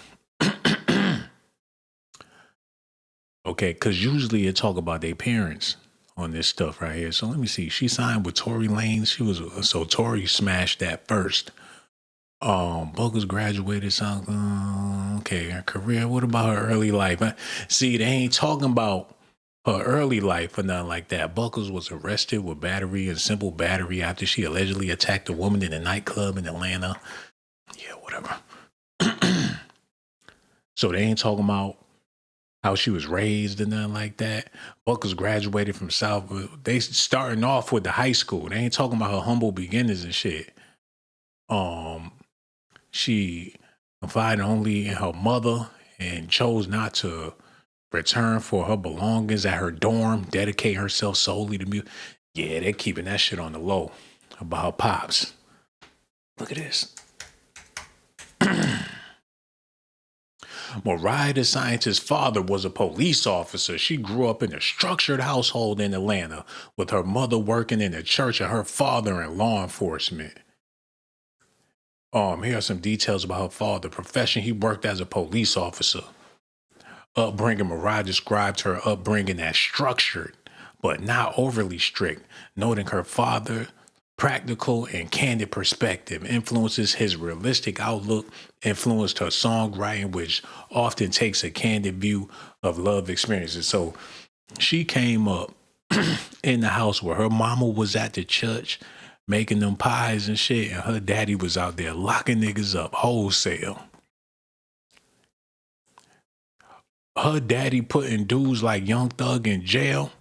Okay, because usually it talk about their parents on this stuff right here. So let me see. She signed with Tory Lanez. So Tory smashed that first. Booker's graduated something. Okay, her career. What about her early life? See, they ain't talking about her early life or nothing like that. Buckles was arrested with battery and simple battery after she allegedly attacked a woman in a nightclub in Atlanta. Yeah, whatever. So they ain't talking about how she was raised and nothing like that. Buckles graduated from South. They starting off with the high school. They ain't talking about her humble beginnings and shit. She confided only in her mother and chose not to return for her belongings at her dorm, dedicate herself solely to music. Yeah, they're keeping that shit on the low about her pops. Look at this. Mariah the Scientist's father was a police officer. She grew up in a structured household in Atlanta with her mother working in the church and her father in law enforcement. Here are some details about her father. Profession, he worked as a police officer. Upbringing, Mariah described her upbringing as structured, but not overly strict, noting her father practical and candid perspective influences his realistic outlook, influenced her songwriting, which often takes a candid view of love experiences. So she came up in the house where her mama was at the church making them pies and shit, and her daddy was out there locking niggas up wholesale. Her daddy putting dudes like Young Thug in jail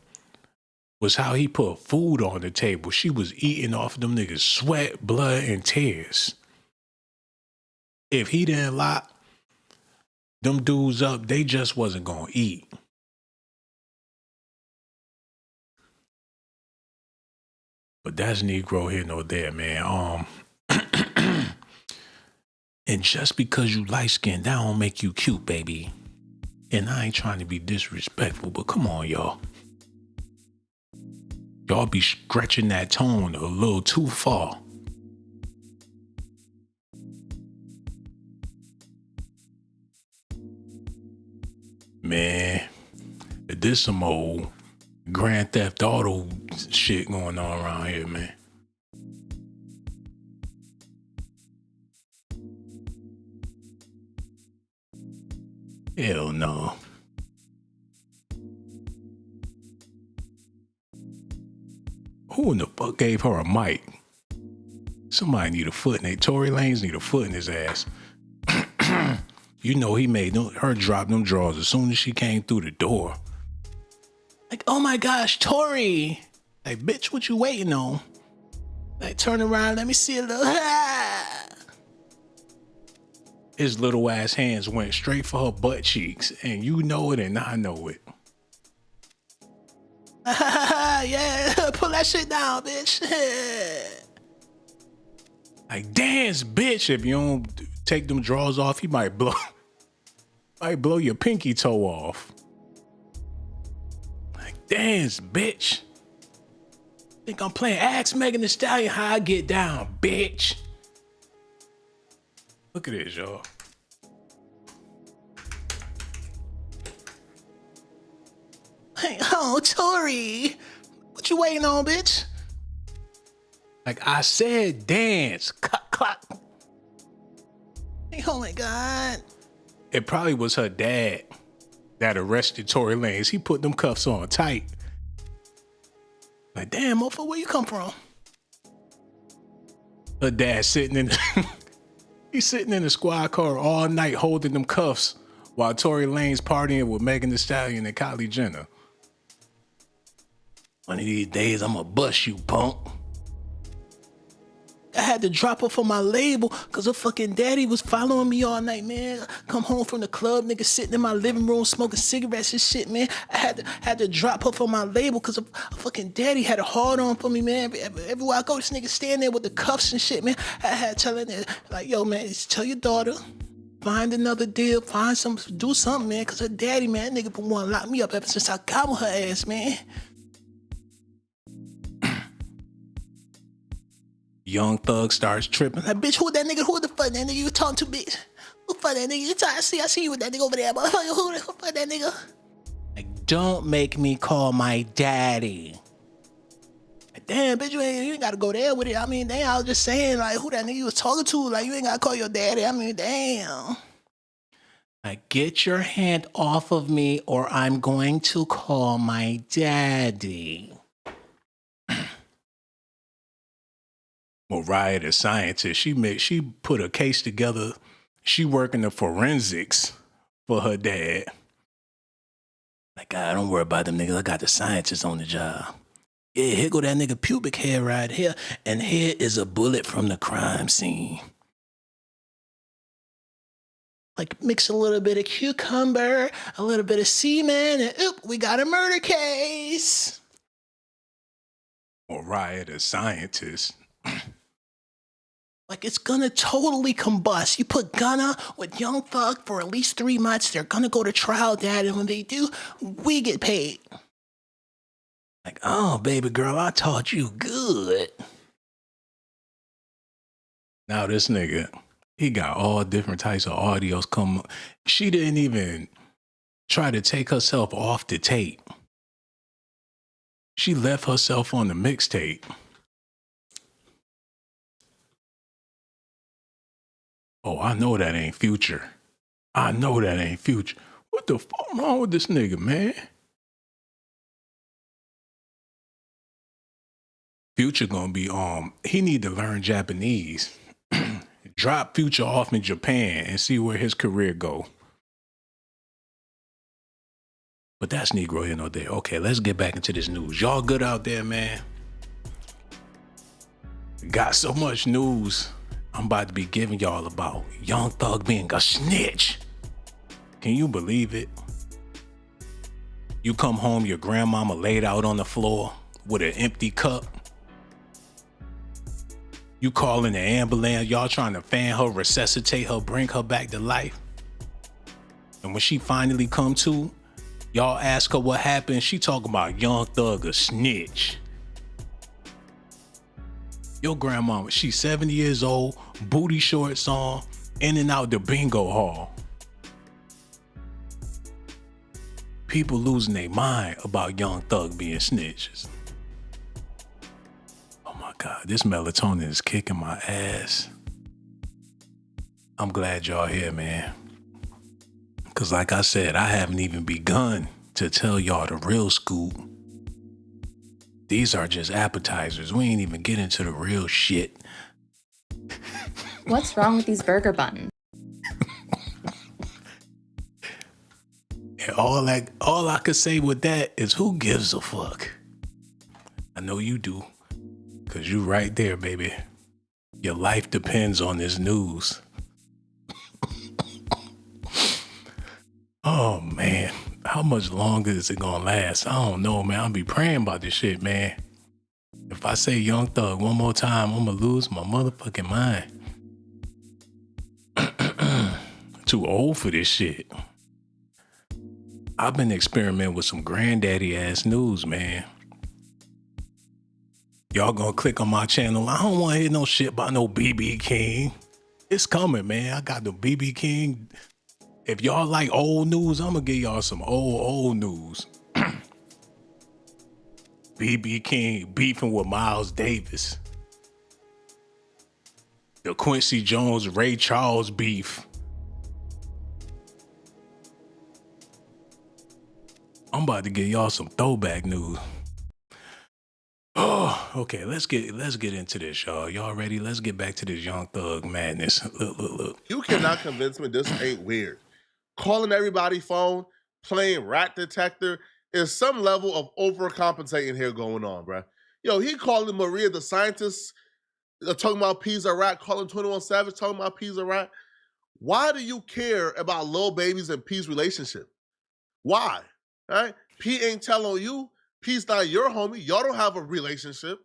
was how he put food on the table. She was eating off them niggas' sweat, blood, and tears. If he didn't lock them dudes up, they just wasn't gonna eat. But that's Negro here nor there, man. And just because you light-skinned, that don't make you cute, baby. And I ain't trying to be disrespectful, but come on, y'all. Y'all be stretching that tone a little too far. Man, there's some old Grand Theft Auto shit going on around here, man. Hell no. Who in the fuck gave her a mic? Somebody need a foot in it. Tory Lanez need a foot in his ass. You know he made her drop them drawers as soon as she came through the door. Like, oh my gosh, Tory. Like, bitch, what you waiting on? Like, turn around, let me see a little. His little ass hands went straight for her butt cheeks, and you know it and I know it. Yeah, pull that shit down, bitch. Like, dance, bitch. If you don't take them drawers off, he might blow your pinky toe off. Like, dance, bitch. Think I'm playing Ask Megan Thee Stallion how I get down, bitch. Look at this, y'all. Hey, oh, Tory. What you waiting on, bitch? Like I said, dance. Clock. Hey, oh my God. It probably was her dad that arrested Tory Lanez. He put them cuffs on tight. Like, damn, motherfucker, where you come from? Her dad sitting in he's sitting in the squad car all night holding them cuffs while Tory Lanez partying with Megan Thee Stallion and Kylie Jenner. One of these days, I'ma bust you, punk. I had to drop her for my label because her fucking daddy was following me all night, man. Come home from the club, nigga sitting in my living room smoking cigarettes and shit, man. I had to drop her for my label because her fucking daddy had a hard on for me, man. Everywhere I go, this nigga stand there with the cuffs and shit, man. I had telling her, like, yo, man, just tell your daughter, find another deal, do something, man, because her daddy, man, that nigga been wanting to lock me up ever since I got with her ass, man. Young Thug starts tripping. Like, bitch, who that nigga? Who the fuck that nigga you talking to, bitch? Who fuck that nigga? I see you with that nigga over there, motherfucker. Who fuck that nigga? Like, don't make me call my daddy. damn, bitch, you ain't got to go there with it. I mean, damn, I was just saying, like, who that nigga you was talking to? Like, you ain't got to call your daddy. I mean, damn. Like, get your hand off of me or I'm going to call my daddy. Mariah, the scientist, she put a case together. She working the forensics for her dad. Like, God, don't worry about them niggas. I got the scientists on the job. Yeah, here go that nigga pubic hair right here. And here is a bullet from the crime scene. Like, mix a little bit of cucumber, a little bit of semen, and oop, we got a murder case. Mariah, the scientist. Like, it's gonna totally combust. You put Gunna with Young Thug for at least 3 months. They're gonna go to trial, Dad, and when they do, we get paid. Like, oh, baby girl, I taught you good. Now this nigga, he got all different types of audios come. She didn't even try to take herself off the tape. She left herself on the mixtape. Oh, I know that ain't Future. I know that ain't Future. What the fuck wrong with this nigga, man? Future gonna be he need to learn Japanese. Drop Future off in Japan and see where his career go. But that's Negro here no day. Okay, let's get back into this news. Y'all good out there, man? Got so much news I'm about to be giving y'all about Young Thug being a snitch. Can you believe it? You come home, your grandmama laid out on the floor with an empty cup. You calling the ambulance, y'all trying to fan her, resuscitate her, bring her back to life. And when she finally come to, y'all ask her what happened. She talking about Young Thug a snitch. Your grandmama, she's 70 years old, booty shorts on, in and out the bingo hall. People losing their mind about Young Thug being snitches. Oh my God, this melatonin is kicking my ass. I'm glad y'all here, man. Cause like I said, I haven't even begun to tell y'all the real scoop. These are just appetizers. We ain't even get into the real shit. What's wrong with these burger buns? And all I could say with that is who gives a fuck? I know you do. Cause you right there, baby. Your life depends on this news. Oh man, how much longer is it gonna last? I don't know, man. I'll be praying about this shit, man. If I say Young Thug one more time, I'm gonna lose my motherfucking mind. Too old for this shit. I've been experimenting with some granddaddy ass news, man. Y'all gonna click on my channel. I don't wanna hear no shit about no BB King. It's coming, man. I got the BB King. If y'all like old news, I'm gonna give y'all some old news. BB King beefing with Miles Davis. The Quincy Jones, Ray Charles beef. I'm about to give y'all some throwback news. Oh, okay, let's get into this, y'all. Y'all ready? Let's get back to this Young Thug madness. Look. You cannot convince me this ain't weird. Calling everybody phone, playing rat detector, is some level of overcompensating here going on, bruh. Yo, he calling Maria the scientist, talking about P's a rat, calling 21 Savage, talking about P's a rat. Why do you care about Lil Baby's and P's relationship? Why? All right? P ain't telling you. P's not your homie. Y'all don't have a relationship.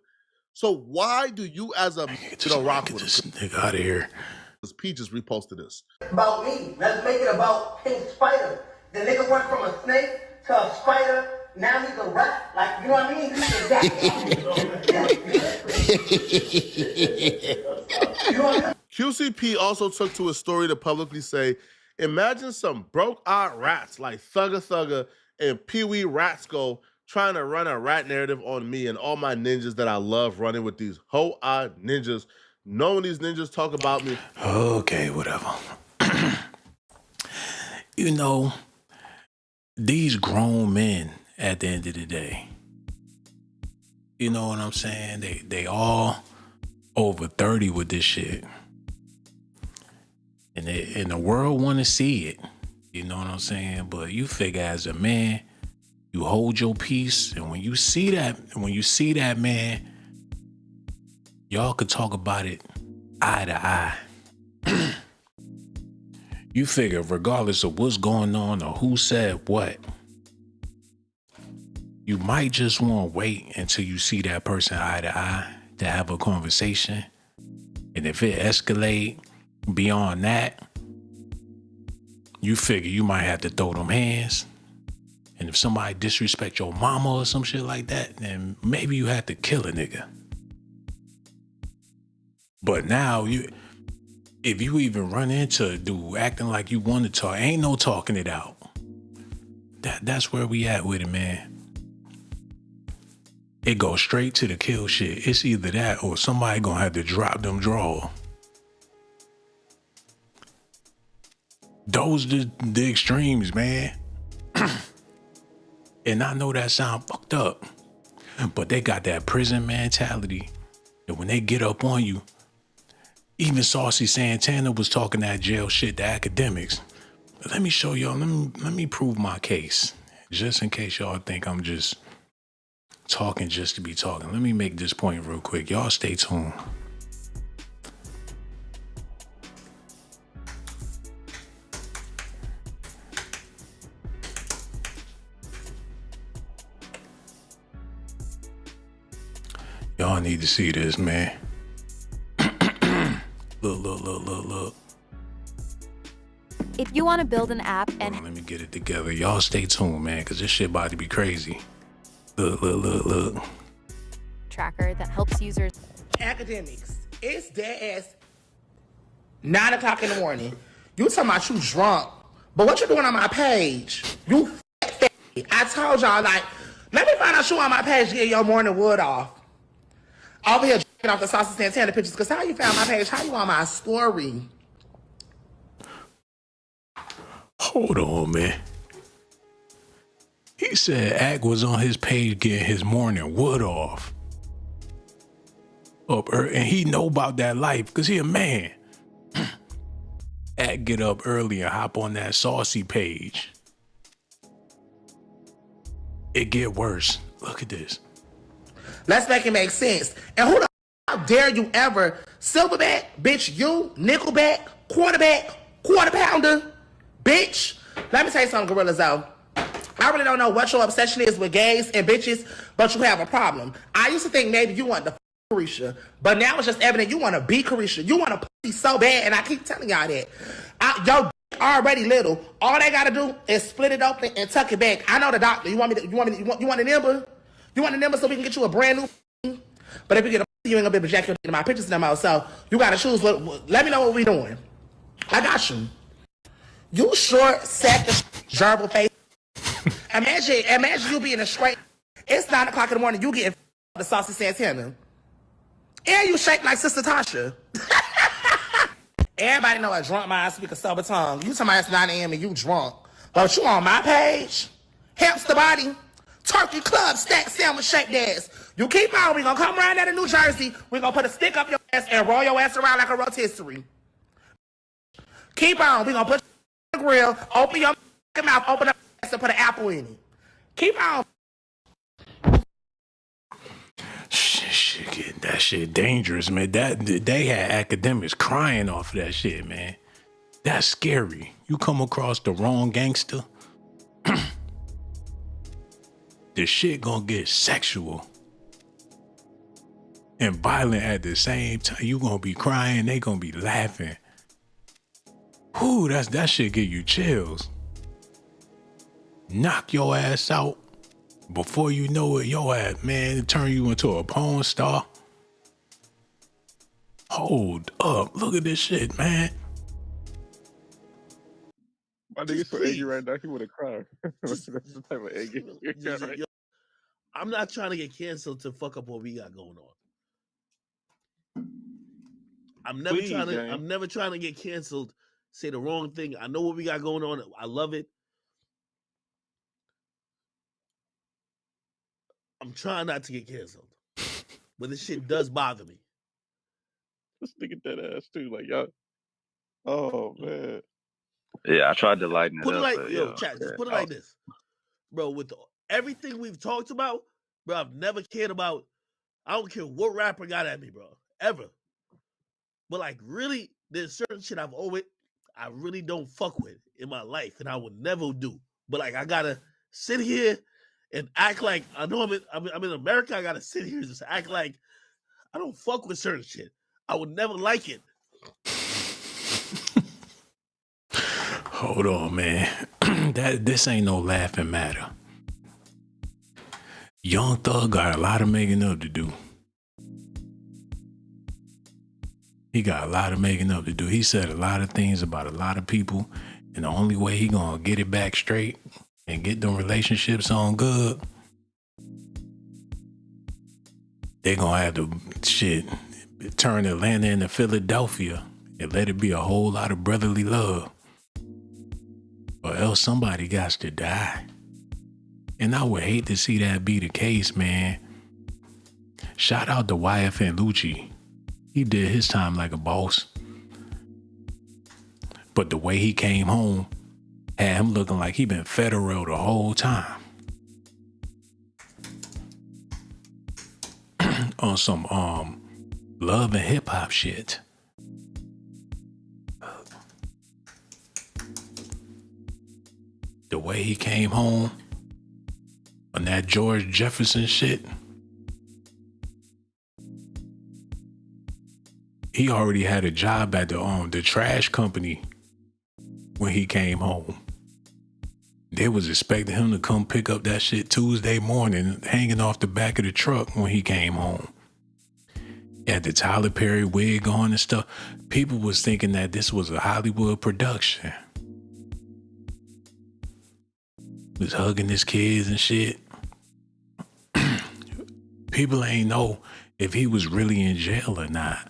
So why do you as a rock with this nigga out of here? P just reposted this. About me. Let's make it about Pink Spider. The nigga went from a snake to a spider. Now he's a rat. Like, you know what I mean? QCP also took to his story to publicly say, imagine some broke-eyed rats like Thugger Thugger and Pee Wee Ratsko trying to run a rat narrative on me and all my ninjas that I love running with these ho-ah ninjas, knowing these ninjas talk about me. Okay, whatever. You know, these grown men at the end of the day, you know what I'm saying? They all over 30 with this shit. And the world want to see it. You know what I'm saying? But you figure as a man, you hold your peace, and when you see that man, y'all could talk about it eye to eye. You figure regardless of what's going on or who said what, you might just want to wait until you see that person eye to eye to have a conversation. And if it escalate beyond that, you figure you might have to throw them hands. And if somebody disrespect your mama or some shit like that, then maybe you have to kill a nigga. But now if you even run into a dude acting like you want to talk, ain't no talking it out. That's where we at with it, man. It goes straight to the kill shit. It's either that or somebody gonna have to drop them draw. Those the extremes, man. And I know that sound fucked up, but they got that prison mentality. And when they get up on you, even Saucy Santana was talking that jail shit to academics. Let me show y'all, let me prove my case. Just in case y'all think I'm just talking just to be talking. Let me make this point real quick. Y'all stay tuned. Y'all need to see this, man. Look. If you want to build an app and... Let me get it together. Y'all stay tuned, man, because this shit about to be crazy. Look. Tracker that helps users... Academics, it's dead ass 9 o'clock in the morning. You talking about you drunk, but what you doing on my page? You fat. I told y'all, like, let me find out you on my page to get your morning wood off. Over here drinking off the Saucy Santana pictures, because how you found my page? How you on my story? Hold on, man. He said Ack was on his page getting his morning wood off. And he know about that life because he a man. Ack get up early and hop on that Saucy page. It get worse. Look at this. Let's make it make sense. And who the how dare you ever silverback, bitch, you, nickelback, quarterback, quarter pounder, bitch. Let me tell you something, Gorillas, though. I really don't know what your obsession is with gays and bitches, but you have a problem. I used to think maybe you want to Carisha, but now it's just evident you want to be Carisha. You want to pussy so bad, and I keep telling y'all that. Your already little. All they gotta do is split it open and tuck it back. I know the doctor. You want a number? You want a number so we can get you a brand new? But if you get a you ain't gonna be able to jack your in my pictures no more. So you gotta choose. Let me know what we doing. I got you. You short, sack, gerbil face. Imagine you being a straight. It's 9 o'clock in the morning. You getting the Saucy Santana, and you shake like Sister Tasha. Everybody know a drunk mind speak a sober tongue. You talking about it's 9 a.m. and you drunk, but you on my page, hamster body, turkey club, stack sandwich shaped ass. You keep on. We gonna come around out of New Jersey. We gonna put a stick up your ass and roll your ass around like a rotisserie. Keep on. We gonna put the grill, open your mouth, open up your ass and put an apple in it. Keep on. Shit, that shit dangerous, man. They had academics crying off of that shit, man. That's scary. You come across the wrong gangster, the shit gonna get sexual and violent at the same time. You gonna be crying, they gonna be laughing. Whoo, that shit give you chills. Knock your ass out. Before you know it, your ass, man, it turn you into a porn star. Hold up. Look at this shit, man. My nigga's so angry right now, he wanna cry. That's the type of anger he got right now. I'm not trying to get canceled to fuck up what we got going on. I'm never trying to get canceled, say the wrong thing. I know what we got going on. I love it. I'm trying not to get canceled. But this shit does bother me. This nigga dead ass too. Like, y'all. Oh, man. Yeah, I tried to lighten it Put it up. like, But, yo, chat, just put it like this. Bro, with everything we've talked about, bro, I've never cared about, I don't care what rapper got at me, bro, ever. But like, really, there's certain shit I really don't fuck with in my life, and I would never do. But like, I gotta sit here and act like, I know I'm in America, I gotta sit here and just act like I don't fuck with certain shit. I would never like it. Hold on, man. This ain't no laughing matter. Young Thug got a lot of making up to do. He got a lot of making up to do. He said a lot of things about a lot of people, and the only way he gonna get it back straight and get them relationships on good, they gonna have to turn Atlanta into Philadelphia and let it be a whole lot of brotherly love. Or else somebody got to die. And I would hate to see that be the case, man. Shout out to YFN Lucci. He did his time like a boss. But the way he came home had him looking like he been federal the whole time. On some love and hip hop shit. The way he came home on that George Jefferson shit. He already had a job at the trash company when he came home. They was expecting him to come pick up that shit Tuesday morning, hanging off the back of the truck when he came home. He had the Tyler Perry wig on and stuff. People was thinking that this was a Hollywood production. He was hugging his kids and shit. People ain't know if he was really in jail or not.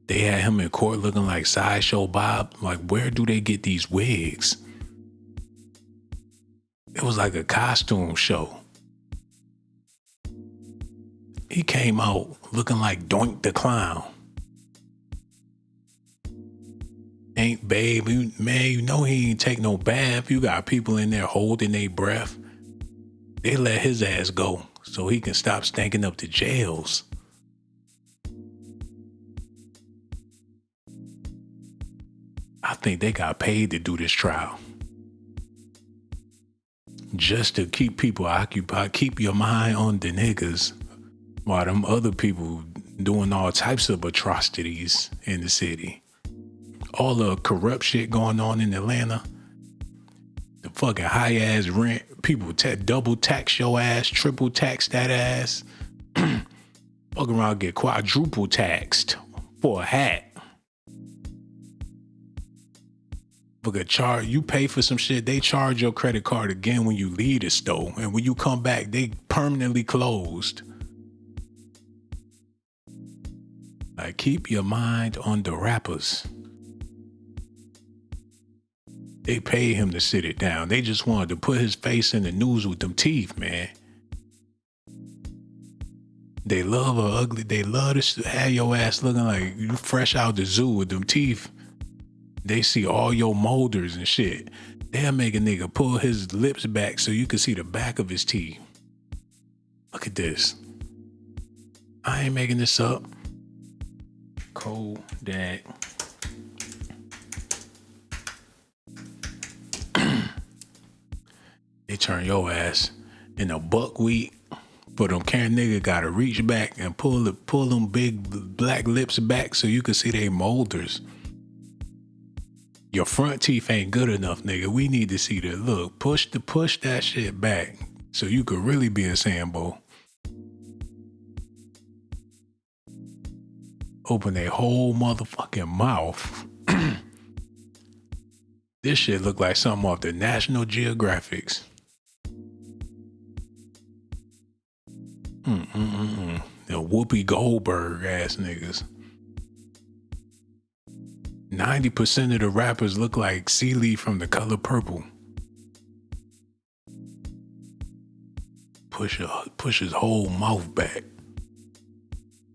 They had him in court looking like Sideshow Bob. Like, where do they get these wigs? It was like a costume show. He came out looking like Doink the Clown. Ain't babe, man, you know he ain't take no bath. You got people in there holding their breath. They let his ass go so he can stop stinking up the jails. I think they got paid to do this trial. Just to keep people occupied, keep your mind on the niggas while them other people doing all types of atrocities in the city. All the corrupt shit going on in Atlanta. The fucking high ass rent. People double tax your ass, triple tax that ass. Fuck around, get quadruple taxed for a hat. You pay for some shit, they charge your credit card again when you leave the store. And when you come back, they permanently closed. Like, keep your mind on the rappers. They paid him to sit it down. They just wanted to put his face in the news with them teeth, man. They love her ugly. They love to have your ass looking like you fresh out the zoo with them teeth. They see all your molders and shit. They'll make a nigga pull his lips back so you can see the back of his teeth. Look at this. I ain't making this up. Kodak. They turn your ass in a buckwheat, but them can nigga gotta reach back and pull them big black lips back so you can see they molders. Your front teeth ain't good enough, nigga. We need to see the look. Push that shit back so you could really be a Sambo. Open their whole motherfucking mouth. This shit look like something off the National Geographics. Whoopi Goldberg ass niggas. 90% of the rappers look like Celie from The Color Purple. Push his whole mouth back.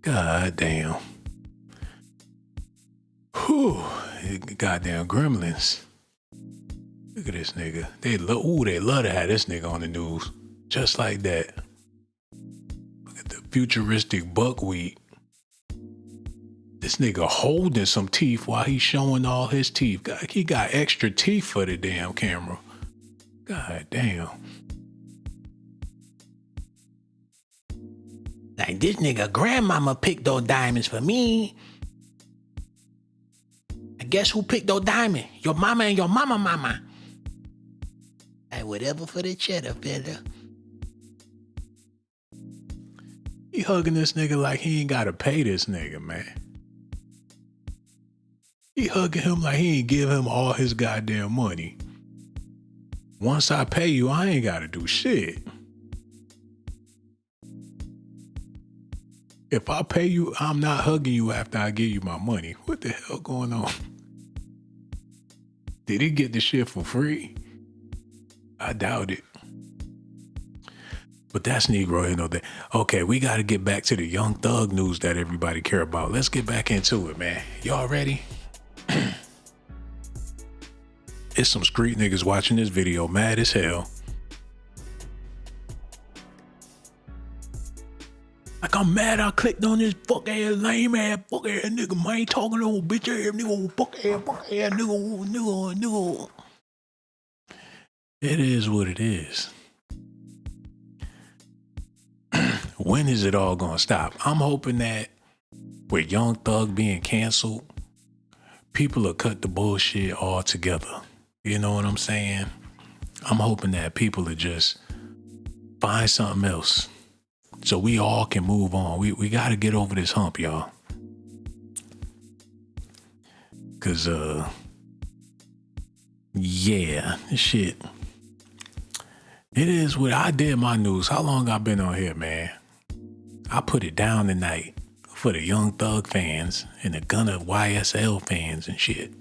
God damn. Whew. Goddamn gremlins. Look at this nigga. They love to have this nigga on the news. Just like that. Look at the futuristic buckwheat. This nigga holding some teeth while he's showing all his teeth. He got extra teeth for the damn camera. God damn. Like, this nigga grandmama picked those diamonds for me. And guess who picked those diamonds? Your mama and your mama. Hey, whatever for the cheddar, fella. He hugging this nigga like he ain't gotta pay this nigga, man. He hugging him like he ain't give him all his goddamn money. Once I pay you, I ain't gotta do shit. If I pay you, I'm not hugging you after I give you my money. What the hell going on? Did he get the shit for free? I doubt it. But that's Negro, you know that. Okay, we got to get back to the Young Thug news that everybody care about. Let's get back into it, man. Y'all ready? It's some street niggas watching this video, mad as hell. Like, I'm mad I clicked on this fuck ass, lame ass, fuck ass nigga, man. Talking to old bitch ass nigga, fuck ass nigga. It is what it is. When is it all gonna stop? I'm hoping that with Young Thug being canceled, people will cut the bullshit all together. You know what I'm saying? I'm hoping that people will just find something else so we all can move on. We gotta get over this hump, y'all. Cause yeah, shit. It is what I did my news. How long I been on here, man? I put it down tonight for the Young Thug fans and the Gunna YSL fans and shit.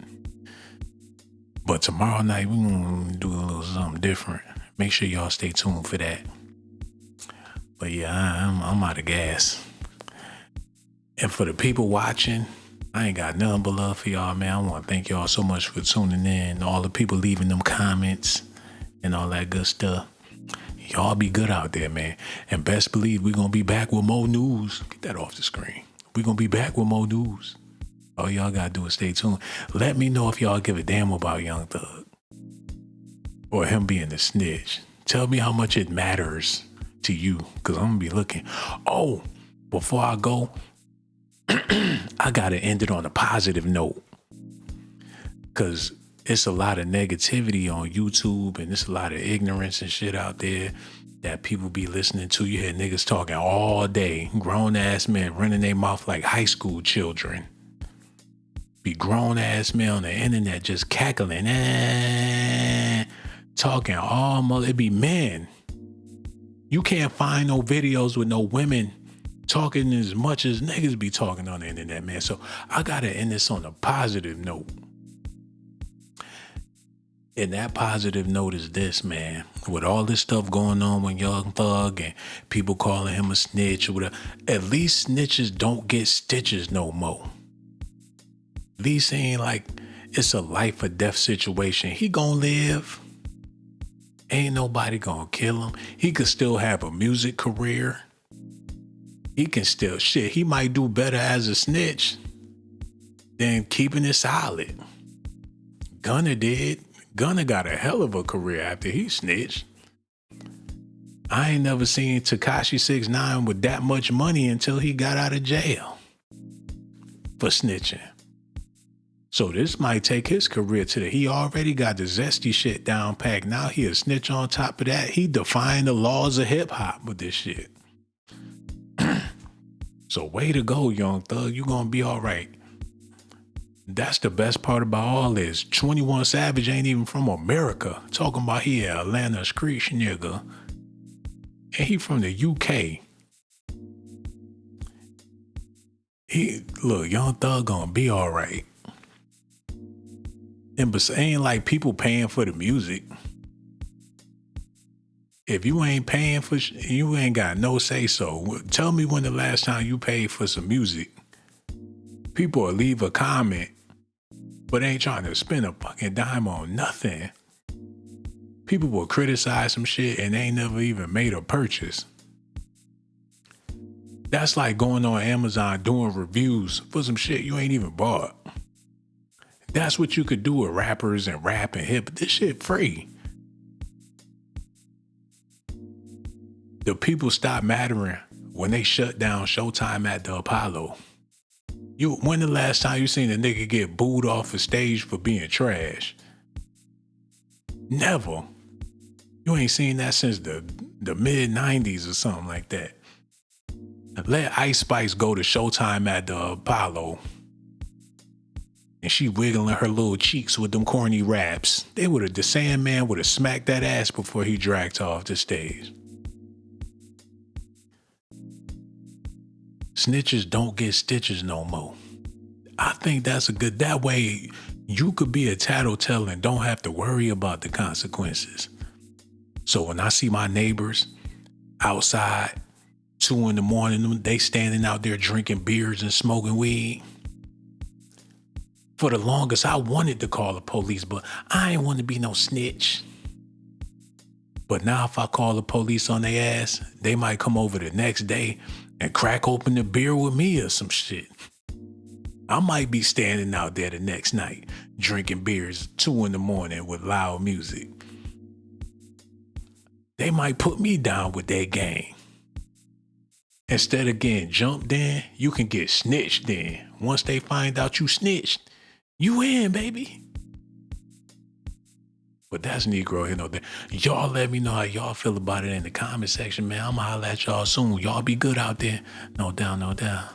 But tomorrow night, we're going to do a little something different. Make sure y'all stay tuned for that. But yeah, I'm out of gas. And for the people watching, I ain't got nothing but love for y'all, man. I want to thank y'all so much for tuning in. All the people leaving them comments and all that good stuff. Y'all be good out there, man. And best believe we're going to be back with more news. Get that off the screen. We're going to be back with more news. All y'all got to do is stay tuned. Let me know if y'all give a damn about Young Thug or him being a snitch. Tell me how much it matters to you, because I'm going to be looking. Oh, before I go, I got to end it on a positive note, because it's a lot of negativity on YouTube and there's a lot of ignorance and shit out there that people be listening to. You hear niggas talking all day, grown ass men running their mouth like high school children. Be grown ass men on the internet just cackling, talking all mother. It be men. You can't find no videos with no women talking as much as niggas be talking on the internet, man. So I gotta end this on a positive note. And that positive note is this, man. With all this stuff going on with Young Thug and people calling him a snitch or whatever, at least snitches don't get stitches no more. At least it ain't like it's a life or death situation. He gonna live. Ain't nobody gonna kill him. He could still have a music career. He can still, shit, he might do better as a snitch than keeping it solid. Gunna did. Gunna got a hell of a career after he snitched. I ain't never seen Tekashi 6ix9ine with that much money until he got out of jail for snitching. So this might take his career to he already got the zesty shit down packed. Now he a snitch on top of that. He defying the laws of hip hop with this shit. So way to go, Young Thug. You gonna be all right. That's the best part about all this. 21 Savage ain't even from America. Talking about he a Atlanta street nigga. And he from the UK. Look, Young Thug gonna be all right. And but it ain't like people paying for the music. If you ain't paying for, you ain't got no say so. Tell me when the last time you paid for some music. People will leave a comment, but ain't trying to spend a fucking dime on nothing. People will criticize some shit and they ain't never even made a purchase. That's like going on Amazon doing reviews for some shit you ain't even bought. That's what you could do with rappers and rap and hip. This shit free. The people stop mattering when they shut down Showtime at the Apollo. When the last time you seen a nigga get booed off a stage for being trash? Never. You ain't seen that since the mid-90s or something like that. Let Ice Spice go to Showtime at the Apollo and she wiggling her little cheeks with them corny raps. The Sandman would have smacked that ass before he dragged her off the stage. Snitches don't get stitches no more. I think that's that way you could be a tattletale and don't have to worry about the consequences. So when I see my neighbors outside, 2 a.m, they standing out there drinking beers and smoking weed. For the longest, I wanted to call the police, but I ain't want to be no snitch. But now if I call the police on their ass, they might come over the next day and crack open the beer with me or some shit. I might be standing out there the next night, drinking beers 2 a.m. with loud music. They might put me down with their gang. Instead of getting jumped in, you can get snitched in. Once they find out you snitched, you in, baby. But that's Negro here, no there. Y'all let me know how y'all feel about it in the comment section, man. I'ma holler at y'all soon. Y'all be good out there. No doubt, no doubt.